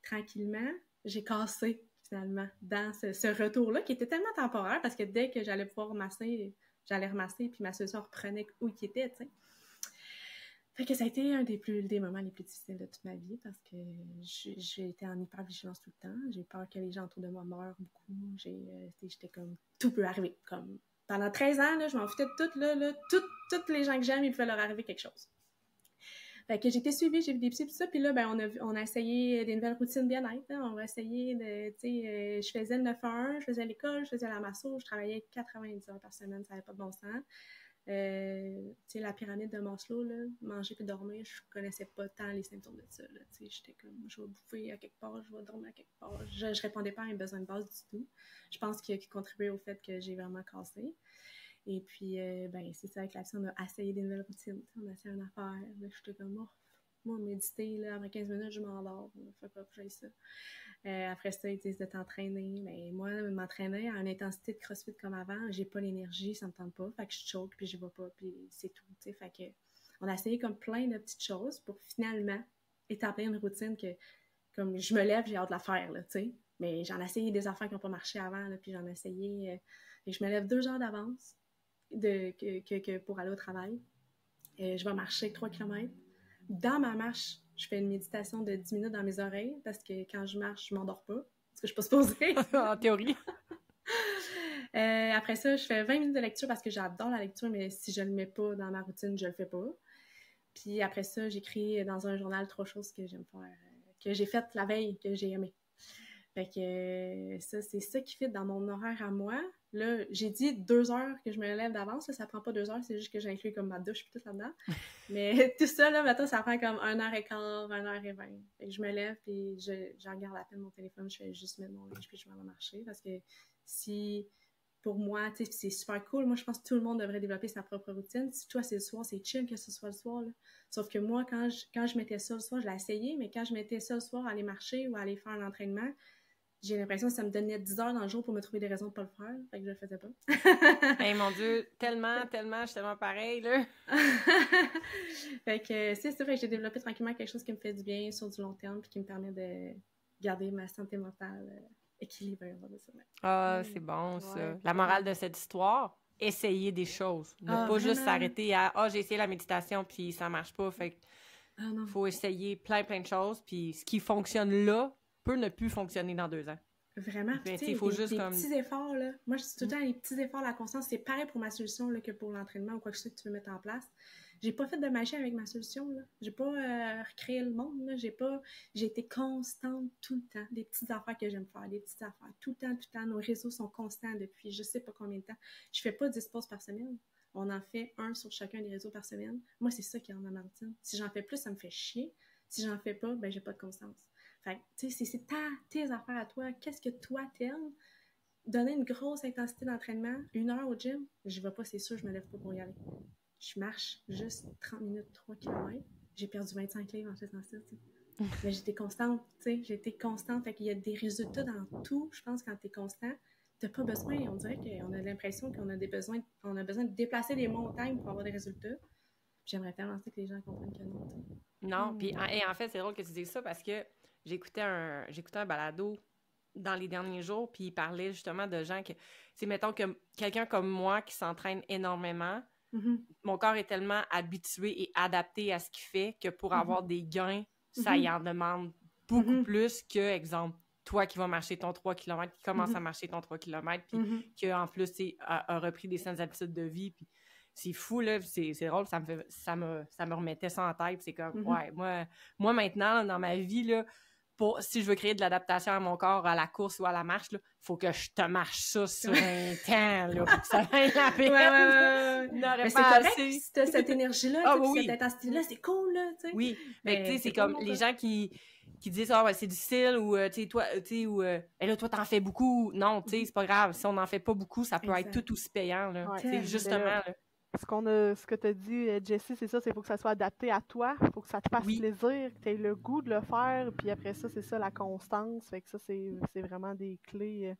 Tranquillement, j'ai cassé, finalement, dans ce retour-là, qui était tellement temporaire, parce que dès que j'allais pouvoir masser, j'allais remasser, puis ma solution reprenait où il était, tu sais. Fait que ça a été un des moments les plus difficiles de toute ma vie, parce que j'ai été en hyper-vigilance tout le temps. J'ai peur que les gens autour de moi meurent beaucoup. J'étais comme... Tout peut arriver, comme... Pendant 13 ans, là, je m'en foutais de tout, là, toutes les gens que j'aime, il pouvait leur arriver quelque chose. Fait que j'ai été suivie, j'ai vu des psys, tout ça, puis là, ben, on a essayé des nouvelles routines bien-être, hein. On va essayer de, tu sais, je faisais le 9-1, je faisais l'école, je faisais la masso, je travaillais 90 heures par semaine, ça n'avait pas de bon sens. Tu sais, la pyramide de Maslow, là, manger puis dormir, je connaissais pas tant les symptômes de ça, là, tu sais, j'étais comme, je vais bouffer à quelque part, je vais dormir à quelque part, je répondais pas à mes besoins de base du tout. Je pense qu'il contribuait au fait que j'ai vraiment cassé. Et puis, ben, c'est ça, avec la on a essayé des nouvelles routines, on a essayé une affaire, là, j'étais comme, oh, moi, méditer, là, après 15 minutes, je m'endors, fuck up, j'ai ça. Après ça, ils disent de t'entraîner. Mais moi, m'entraîner à une intensité de CrossFit comme avant, j'ai pas l'énergie, ça me tente pas. Fait que je choke, puis je vais pas, puis c'est tout, tu sais. Fait que on a essayé comme plein de petites choses pour finalement établir une routine que, comme je me lève, j'ai hâte de la faire, là, tu sais. Mais j'en ai essayé des affaires qui n'ont pas marché avant, là, puis j'en ai essayé... et je me lève 2 heures d'avance pour aller au travail. Je vais marcher 3 km. Dans ma marche, je fais une méditation de 10 minutes dans mes oreilles parce que quand je marche, je m'endors pas. Parce que je suis pas supposée. En théorie. Après ça, je fais 20 minutes de lecture parce que j'adore la lecture, mais si je le mets pas dans ma routine, je le fais pas. Puis après ça, j'écris dans un journal 3 choses que j'aime faire, que j'ai faites la veille, que j'ai aimé. Fait que ça, c'est ça qui fit dans mon horaire à moi. Là, j'ai dit 2 heures que je me lève d'avance. Là, ça prend pas 2 heures, c'est juste que j'inclus comme ma douche puis tout là-dedans. Mais tout ça, là, maintenant, ça prend comme 1h15, 1h20. Fait que je me lève puis je regarde à peine mon téléphone. Je fais juste mettre mon linge puis je m'en vais marcher. Parce que si, pour moi, tu sais, c'est super cool. Moi, je pense que tout le monde devrait développer sa propre routine. Si toi, c'est le soir, c'est chill que ce soit le soir, là. Sauf que moi, quand je mettais ça le soir, je l'ai essayé, mais quand je mettais ça le soir, aller marcher ou aller faire un entraînement, j'ai l'impression que ça me donnait 10 heures dans le jour pour me trouver des raisons de pas le faire. Fait que je le faisais pas. Hey, mon Dieu, tellement, je suis tellement pareil, là. Fait que c'est ça, fait que j'ai développé tranquillement quelque chose qui me fait du bien sur du long terme puis qui me permet de garder ma santé mentale équilibrée, on va dire ça. Ah, c'est bon, ça. Ouais. La morale de cette histoire, essayer des choses. Ne pas vraiment? juste s'arrêter à « Ah, j'ai essayé la méditation, puis ça marche pas. » Fait que Ah non. faut essayer plein de choses, puis ce qui fonctionne là peut ne plus fonctionner dans 2 ans. Vraiment, Mais puis tu il sais, faut des juste comme... petits efforts, là. Moi, je dis tout le temps, les petits efforts, la constance, c'est pareil pour ma solution là, que pour l'entraînement ou quoi que ce soit que tu veux mettre en place. J'ai pas fait de magie avec ma solution, là. J'ai pas recréé le monde, là. J'ai été constante tout le temps. Des petites affaires que j'aime faire, des petites affaires. Tout le temps. Nos réseaux sont constants depuis je sais pas combien de temps. Je fais pas 10 pauses par semaine. On en fait un sur chacun des réseaux par semaine. Moi, c'est ça qui est en ma routine. Si j'en fais plus, ça me fait chier. Si j'en fais pas, ben j'ai pas de constance. Fait que, tu sais, c'est tes affaires à toi. Qu'est-ce que toi t'aimes? Donner une grosse intensité d'entraînement, 1 heure au gym, j'y vais pas, c'est sûr, je me lève pas pour y aller. Je marche juste 30 minutes, 3 km. J'ai perdu 25 livres en faisant ça, tu sais. Mais j'étais constante, tu sais, fait qu'il y a des résultats dans tout. Je pense, quand t'es constant, t'as pas besoin, on dirait qu'on a l'impression qu'on a besoin de déplacer des montagnes pour avoir des résultats. J'aimerais tellement ça que les gens comprennent que non, tu sais. Non, puis et en fait, c'est drôle que tu dises ça parce que j'écoutais un balado dans les derniers jours, puis il parlait justement de gens que, c'est mettons que quelqu'un comme moi qui s'entraîne énormément, mon corps est tellement habitué et adapté à ce qu'il fait que pour avoir des gains, ça y en demande beaucoup plus que, exemple, toi qui vas marcher ton 3 km, qui commence à marcher ton 3 km, puis qui en plus a repris des saines habitudes de vie, puis c'est fou, là, c'est drôle, ça me remettait ça en tête, c'est comme, ouais, moi maintenant, dans ma vie, là, si je veux créer de l'adaptation à mon corps, à la course ou à la marche, il faut que je te marche ça sur un temps, là, pour que ça vaille la peine. Ouais. Mais c'est correct, si t'as cette énergie-là, cette intensité-là, c'est cool, là, tu sais. Oui, mais tu sais, c'est comme les gens qui disent « Ah, c'est difficile » ou « Tu sais, toi, là, toi, t'en fais beaucoup. » Non, tu sais, c'est pas grave. Si on n'en fait pas beaucoup, ça peut être tout aussi payant, là. Ouais. Tu sais, justement, là. Ce que tu as dit, Jessie, c'est ça, c'est qu'il faut que ça soit adapté à toi, il faut que ça te fasse plaisir, que tu aies le goût de le faire, puis après ça, c'est ça, la constance, fait que ça, c'est vraiment des clés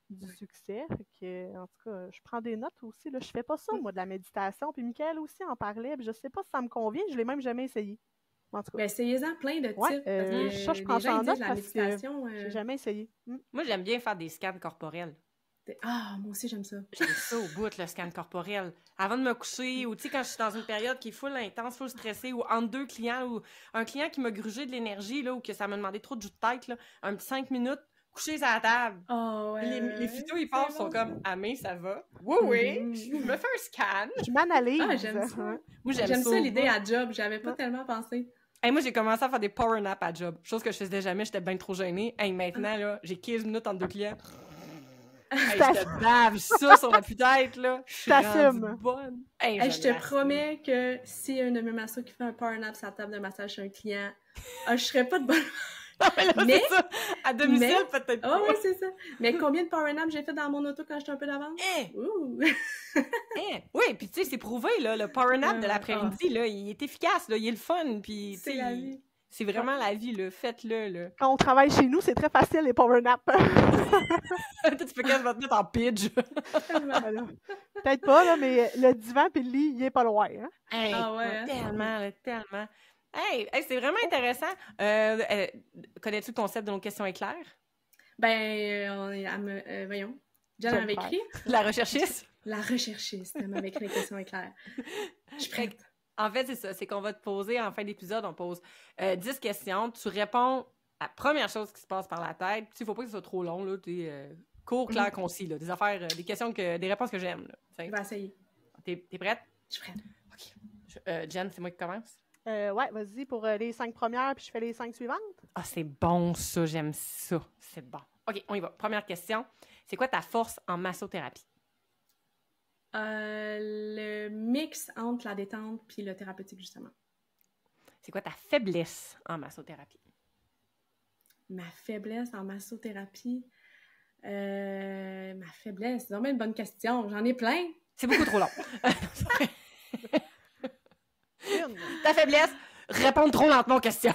du succès, fait que, en tout cas, je prends des notes aussi, là, je fais pas ça, moi, de la méditation, puis Mickaël aussi en parlait, puis je sais pas si ça me convient, je l'ai même jamais essayé, en tout cas. Ben, essayez-en plein de types, parce que ça, je prends les gens en note disent la parce méditation... que j'ai jamais essayé. Moi, j'aime bien faire des scans corporels. Ah, moi aussi, j'aime ça. J'aime ça au bout, le scan corporel. Avant de me coucher, ou tu sais, quand je suis dans une période qui est full intense, full stressée, ou entre 2 clients, ou un client qui m'a grugé de l'énergie, là, ou que ça m'a demandé trop de jus de tête, là, un petit 5 minutes, coucher à la table. Oh, ouais, les phytos, ils passent, sont comme « Amé, ça va? » Oui, je me fais un scan. Je m'analyse. Ah, j'aime ça. Moi, j'aime ça, l'idée à job. J'avais pas tellement pensé. Hey, moi, j'ai commencé à faire des power naps à job. Chose que je faisais jamais, j'étais bien trop gênée. Hey, maintenant, là, j'ai 15 minutes entre 2 clients. Hey, je te bave ça sur la tête, là. Je suis rendue bonne. Hey, je te promets que s'il y a un de mes massos qui fait un power nap sur la table de massage chez un client, je serais pas de bonne... mais ça, à domicile, peut-être pas. Oh, oui, c'est ça. Mais combien de power naps j'ai fait dans mon auto quand j'étais un peu d'avance? Oui, puis tu sais, c'est prouvé, là, le power nap de l'après-midi, là, il est efficace, là, il est le fun, puis c'est la vie. C'est vraiment la vie, là. Faites-le, là. Quand on travaille chez nous, c'est très facile, les power naps. Tu peux quasiment te mettre en pitch. Peut-être pas, là, mais le divan et le lit, il est pas loin. Hein? Hey, tellement. Hey, c'est vraiment intéressant. Connais-tu le concept de nos questions éclairs? Voyons. Jen m'avait écrit. La recherchiste? La recherchiste, elle m'avait écrit les questions éclairs. Je suis prête. En fait, c'est ça. C'est qu'on va te poser, en fin d'épisode, on pose 10 questions. Tu réponds à la première chose qui se passe par la tête. Il ne faut pas que ce soit trop long, là. Court, clair, concis, là. Des affaires, des réponses que j'aime, là. Je vais essayer. T'es prête? Je suis prête. OK. Jen, c'est moi qui commence? Ouais, vas-y pour les 5 premières, puis je fais les 5 suivantes. Ah, c'est bon, ça. J'aime ça. C'est bon. OK, on y va. Première question. C'est quoi ta force en massothérapie? Le mix entre la détente puis le thérapeutique, justement. C'est quoi ta faiblesse en massothérapie? Ma faiblesse en massothérapie? Ma faiblesse, c'est vraiment une bonne question. J'en ai plein. C'est beaucoup trop long. Ta faiblesse, répondre trop lentement aux questions.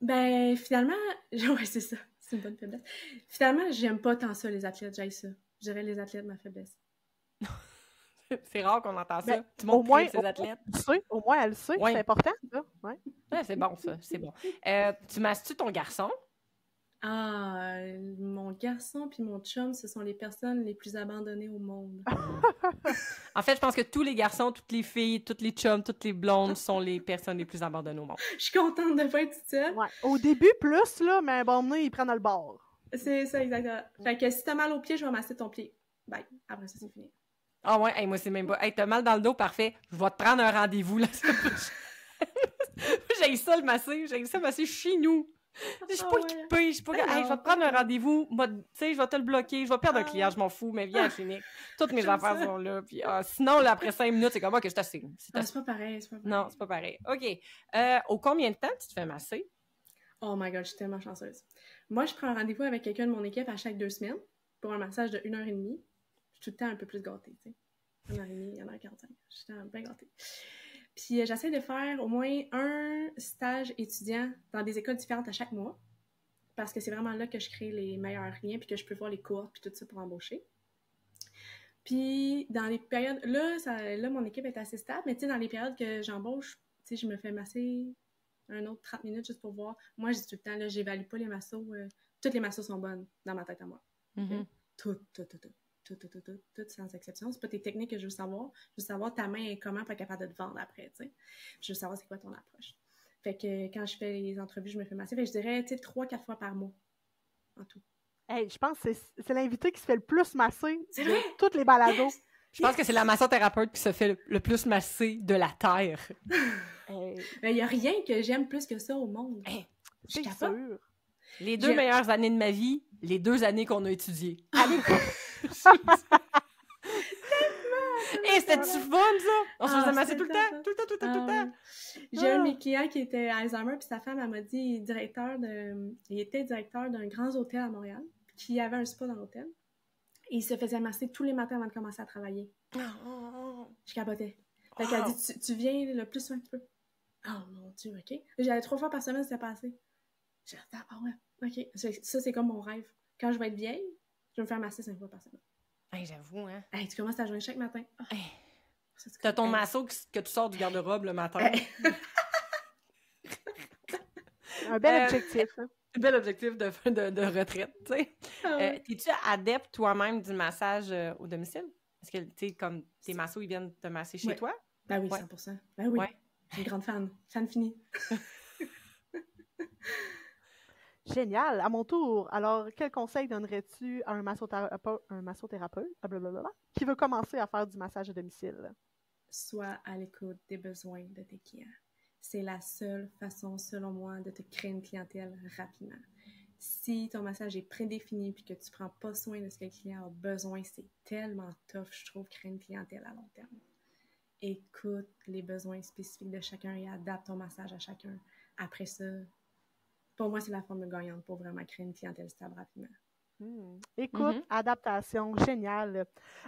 Ben, finalement, ouais, c'est ça. C'est une bonne faiblesse. Finalement, j'aime pas tant ça, les athlètes. J'aille ça. Je dirais les athlètes, ma faiblesse. C'est rare qu'on entend ça. Ben, Tout le monde au moins, ses athlètes. Au moins, elle le sait. Ouais. C'est important, ça. Ouais. Ouais, c'est bon, ça. C'est bon. Tu masses-tu ton garçon? Ah, mon garçon puis mon chum, ce sont les personnes les plus abandonnées au monde. En fait, je pense que tous les garçons, toutes les filles, toutes les chums, toutes les blondes sont les personnes les plus abandonnées au monde. Je suis contente de pas être toute seule. Ouais. Au début, plus, là, mais bon, moment, ils prennent le bord. C'est ça, exactement. Fait que si t'as mal au pied, je vais masser ton pied. Bye. Après ça, c'est fini. Ah ouais, hey, moi, c'est même pas... Hey, t'as mal dans le dos, parfait. Je vais te prendre un rendez-vous, là. J'ai ça, le masser. J'ai ça, le masser chez nous. Je suis pas équipée, je suis pas... Hey, je vais te prendre un rendez-vous, tu sais, je vais te le bloquer, je vais perdre un client, je m'en fous, mais viens à la clinique. Toutes mes affaires sont là, puis sinon, là, après 5 minutes, c'est comme, OK, je t'assigne. C'est pas pareil, c'est pas pareil. Non, c'est pas pareil. OK. Au combien de temps tu te fais masser? Oh my God, je suis tellement chanceuse. Moi, je prends un rendez-vous avec quelqu'un de mon équipe à chaque 2 semaines pour un massage de 1h30. Je suis tout le temps un peu plus gâtée, tu sais. 1h30, 1h45. Je suis tout le temps bien gâtée. Puis j'essaie de faire au moins un stage étudiant dans des écoles différentes à chaque mois, parce que c'est vraiment là que je crée les meilleurs liens, puis que je peux voir les cours, puis tout ça pour embaucher. Puis dans les périodes... Là, mon équipe est assez stable, mais tu sais, dans les périodes que j'embauche, tu sais, je me fais masser un autre 30 minutes juste pour voir. Moi, je dis tout le temps, là, j'évalue pas les massos. Toutes les massos sont bonnes dans ma tête à moi. Mm-hmm. Toutes sans exception. C'est pas tes techniques que je veux savoir. Je veux savoir ta main est comment pour être capable de te vendre après, tu sais. Je veux savoir c'est quoi ton approche. Fait que quand je fais les entrevues, je me fais masser. Fait que je dirais, tu sais, 3-4 fois par mois, en tout. Hey, je pense que c'est l'invité qui se fait le plus masser C'est de vrai? toutes les balados. Je pense que c'est la massothérapeute qui se fait le plus masser de la Terre. Hey, Mais il y a rien que j'aime plus que ça au monde. Hey, Je c'est capote. sûr. Les 2 meilleures années de ma vie, les 2 années qu'on a étudiées. Allez, Et c'était-tu fun, ça? On se faisait masser c'est tout le temps, tout le temps, tout le temps, tout le temps. J'ai un de mes clients qui était Alzheimer, puis sa femme, elle m'a dit, il était directeur d'un grand hôtel à Montréal, puis qui avait un spa dans l'hôtel. Et il se faisait masser tous les matins avant de commencer à travailler. Je capotais. Fait qu'elle dit, tu viens le plus souvent que tu peux. Oh mon Dieu, OK. J'allais 3 fois par semaine, c'était passé. J'ai dit, ah ouais, OK. Ça, c'est comme mon rêve. Quand je vais être vieille, je vais me faire masser 5 fois par semaine. Hey, j'avoue, hein. Hey, tu commences ta journée chaque matin. Oh. Hey. Ça, c'est T'as comme- ton masso que tu sors du garde-robe le matin. Hey. un bel objectif. Hein. Bel objectif de retraite, tu sais. Ah ouais. T'es-tu adepte toi-même du massage au domicile? Est-ce que, tu sais, comme tes massos, ils viennent te masser chez Ouais. toi? Ben oui, Ouais. 100%. Ben oui. Ouais. Je suis une grande fan. Fan fini. Génial. À mon tour, alors, quel conseil donnerais-tu à un massothérapeute blablabla, qui veut commencer à faire du massage à domicile? Sois à l'écoute des besoins de tes clients. C'est la seule façon, selon moi, de te créer une clientèle rapidement. Si ton massage est prédéfini et que tu ne prends pas soin de ce que le client a besoin, c'est tellement tough, je trouve, créer une clientèle à long terme. Écoute les besoins spécifiques de chacun et adapte ton massage à chacun. Après ça, pour moi, c'est la formule gagnante pour vraiment créer une clientèle stable rapidement. Écoute, adaptation, génial.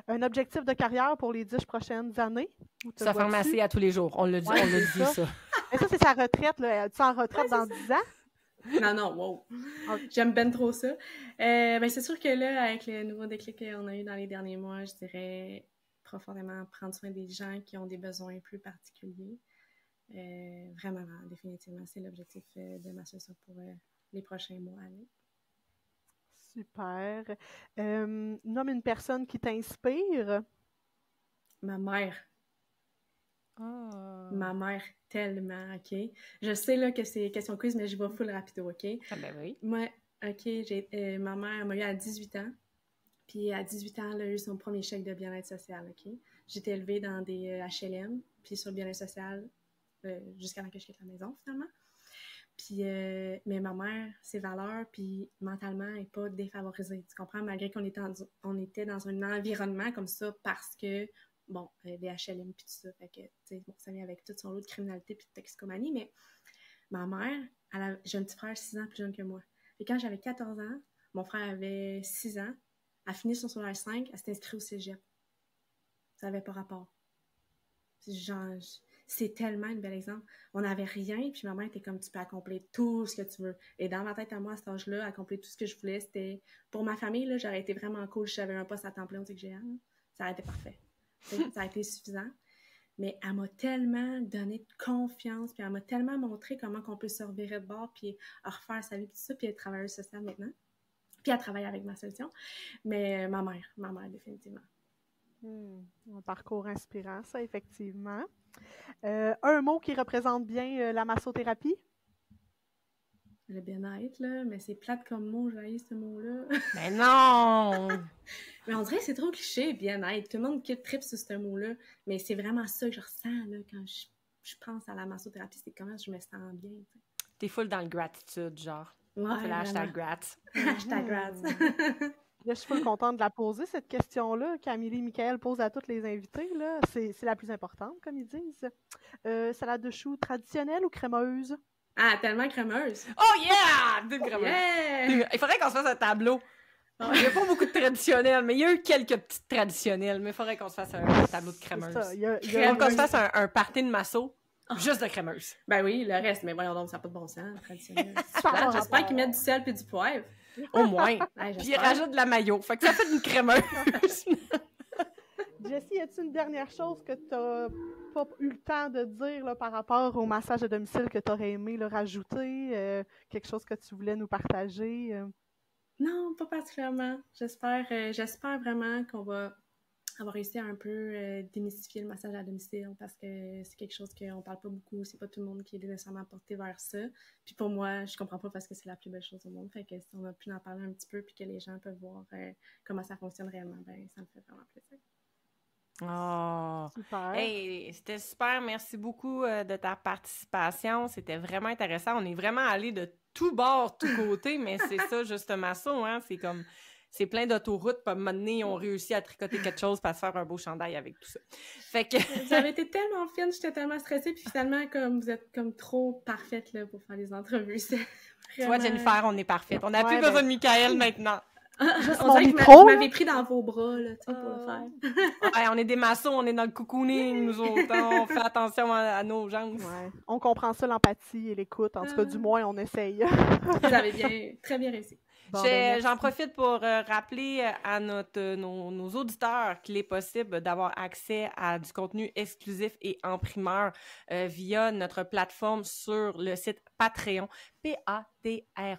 Un objectif de carrière pour les 10 prochaines années? Se faire masser à tous les jours. On l'a dit, Ouais, on l'a c'est dit, ça. ça. Mais ça, c'est sa retraite. Là. Tu es en retraite dans 10 ans? Non, wow. J'aime ben trop ça. Ben, c'est sûr que là, avec le nouveau déclic qu'on a eu dans les derniers mois, je dirais profondément prendre soin des gens qui ont des besoins plus particuliers. Vraiment, définitivement, c'est l'objectif de ma solution pour les prochains mois, années. Super. Nomme une personne qui t'inspire. Ma mère. Oh. Ma mère, tellement, OK? Je sais là que c'est question quiz, mais je vais full rapido, OK? Ah ben oui. Moi, OK, ma mère m'a eu à 18 ans. Puis à 18 ans, elle a eu son premier chèque de bien-être social, OK? J'étais élevée dans des HLM, puis sur le bien-être social, jusqu'à temps que je quitte la maison, finalement. Puis, mais ma mère, ses valeurs, puis mentalement, elle n'est pas défavorisée. Tu comprends? Malgré qu'on était dans un environnement comme ça parce que, bon, des HLM puis tout ça. Fait que, tu sais, bon, ça vient avec tout son lot de criminalité puis de toxicomanie, mais ma mère, j'ai un petit frère 6 ans plus jeune que moi. Et quand j'avais 14 ans, mon frère avait 6 ans, elle a fini son secondaire 5, elle s'est inscrite au cégep. Ça n'avait pas rapport. Genre, c'est tellement un bel exemple. On n'avait rien, puis ma mère était comme, tu peux accomplir tout ce que tu veux. Et dans ma tête à moi, à cet âge-là, accomplir tout ce que je voulais, c'était... Pour ma famille, là, j'aurais été vraiment cool. J'avais un poste à temps plein au TGA. Ça aurait été parfait. Ça a été suffisant. Mais elle m'a tellement donné de confiance, puis elle m'a tellement montré comment on peut se revirer de bord, puis refaire sa vie, puis tout ça, puis être travailleuse sociale maintenant. Puis elle travaille avec ma solution. Mais ma mère, définitivement. Un parcours inspirant, ça, effectivement. Un mot qui représente bien la massothérapie? Le bien-être, là, mais c'est plate comme mot, j'ai ce mot-là. Mais non! Mais on dirait que c'est trop cliché, bien-être. Tout le monde tripe sur ce mot-là, mais c'est vraiment ça que je ressens là, quand je pense à la massothérapie, c'est comment je me sens bien. T'sais. T'es full dans le gratitude, genre. Ouais, c'est le hashtag grat. Hashtag grat. Là, je suis full contente de la poser, cette question-là, qu'Amélie Michael pose à tous les invités. Là. C'est la plus importante, comme ils disent. Salade de choux traditionnelle ou crémeuse? Ah, tellement crémeuse! Oh yeah! D'une crémeuse. Yeah! Il faudrait qu'on se fasse un tableau. Il n'y a pas beaucoup de traditionnels, mais il y a eu quelques petites traditionnelles, mais il faudrait qu'on se fasse un tableau de crémeuse. Donc, qu'on se fasse un party de masso, juste de crémeuse. Ben oui, le reste, mais voyons donc, ça n'a pas de bon sens, traditionnel. J'espère qu'ils mettent du sel et du poivre. Au moins. Puis ils rajoutent de la mayo. Fait que ça fait une crémeuse. Jessie, y a-t-il une dernière chose que tu n'as pas eu le temps de dire là, par rapport au massage à domicile que tu aurais aimé là, rajouter? Quelque chose que tu voulais nous partager? Non, pas particulièrement. J'espère vraiment qu'on va avoir réussi à un peu démystifier le massage à domicile parce que c'est quelque chose qu'on parle pas beaucoup. C'est pas tout le monde qui est nécessairement porté vers ça. Puis pour moi, je comprends pas parce que c'est la plus belle chose au monde. Fait que si on a pu en parler un petit peu puis que les gens peuvent voir comment ça fonctionne réellement, ben ça me fait vraiment plaisir. Oh! Super! Hey, c'était super. Merci beaucoup de ta participation. C'était vraiment intéressant. On est vraiment allé de tout bord, tout côté, mais c'est ça, justement ça, hein? C'est comme... C'est plein d'autoroutes, puis à un moment donné, ils ont réussi à tricoter quelque chose pour se faire un beau chandail avec tout ça. Fait que... Vous avez été tellement fine, j'étais tellement stressée, puis finalement, comme vous êtes comme trop parfaite là, pour faire les entrevues. Vraiment... Tu vois, Jennifer, on est parfaite. On n'a plus besoin de Michael maintenant. On dirait que vous m'avez pris dans vos bras là, pour le faire. Ouais, on est des maçons, on est dans le cocooning, nous autres. On fait attention à nos jambes. Ouais. On comprend ça, l'empathie et l'écoute. En tout cas, du moins, on essaye. Vous avez très bien réussi. Bon, j'en profite pour rappeler à nos auditeurs qu'il est possible d'avoir accès à du contenu exclusif et en primeur via notre plateforme sur le site Patreon, Patreon.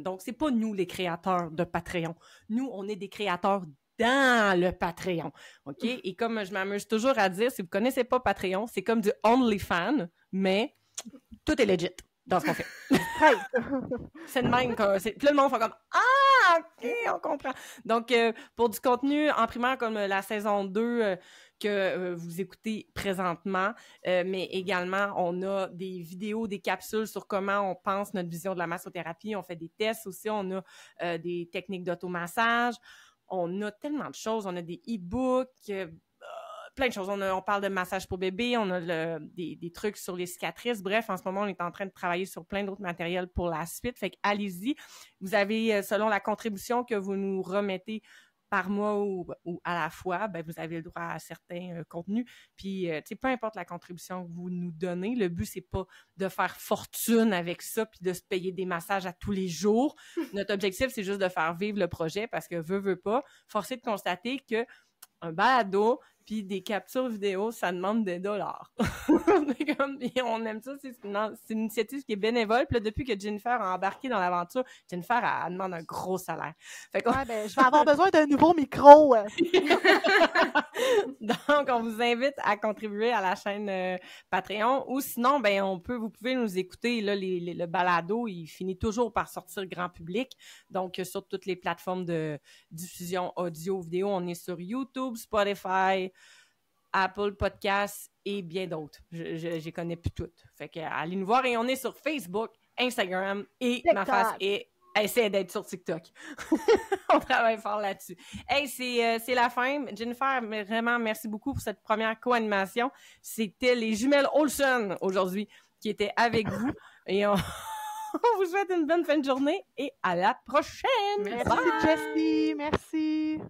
Donc, c'est pas nous les créateurs de Patreon. Nous, on est des créateurs dans le Patreon, OK? Et comme je m'amuse toujours à dire, si vous connaissez pas Patreon, c'est comme du OnlyFans, mais tout est legit dans ce qu'on fait. C'est le même que... Puis là, le monde fait comme « Ah, OK, on comprend. » Donc, pour du contenu en primaire comme la saison 2 que vous écoutez présentement, mais également, on a des vidéos, des capsules sur comment on pense notre vision de la massothérapie. On fait des tests aussi. On a des techniques d'automassage. On a tellement de choses. On a des e-books... plein de choses. On parle de massage pour bébé, on a des trucs sur les cicatrices. Bref, en ce moment, on est en train de travailler sur plein d'autres matériels pour la suite. Fait que allez-y. Vous avez, selon la contribution que vous nous remettez par mois ou à la fois, ben vous avez le droit à certains contenus. Puis, tu sais, peu importe la contribution que vous nous donnez, le but, c'est pas de faire fortune avec ça puis de se payer des massages à tous les jours. Notre objectif, c'est juste de faire vivre le projet parce que veut pas, forcé de constater que un balado puis des captures vidéo, ça demande des dollars. On aime ça, c'est une initiative qui est bénévole. Puis là, depuis que Jennifer a embarqué dans l'aventure, Jennifer, elle demande un gros salaire. Fait que... Ouais, ben, je vais avoir besoin d'un nouveau micro. Donc, on vous invite à contribuer à la chaîne Patreon. Ou sinon, ben, vous pouvez nous écouter. Là, le balado, il finit toujours par sortir grand public. Donc, sur toutes les plateformes de diffusion audio, vidéo, on est sur YouTube, Spotify, Apple Podcasts et bien d'autres. Je connais plus toutes. Fait que allez nous voir et on est sur Facebook, Instagram et TikTok. ma face est essaie d'être sur TikTok. On travaille fort là-dessus. Hey, c'est la fin. Jennifer, vraiment, merci beaucoup pour cette première co-animation. C'était les jumelles Olsen aujourd'hui qui étaient avec vous. Et on vous souhaite une bonne fin de journée et à la prochaine! Merci Jessie, merci!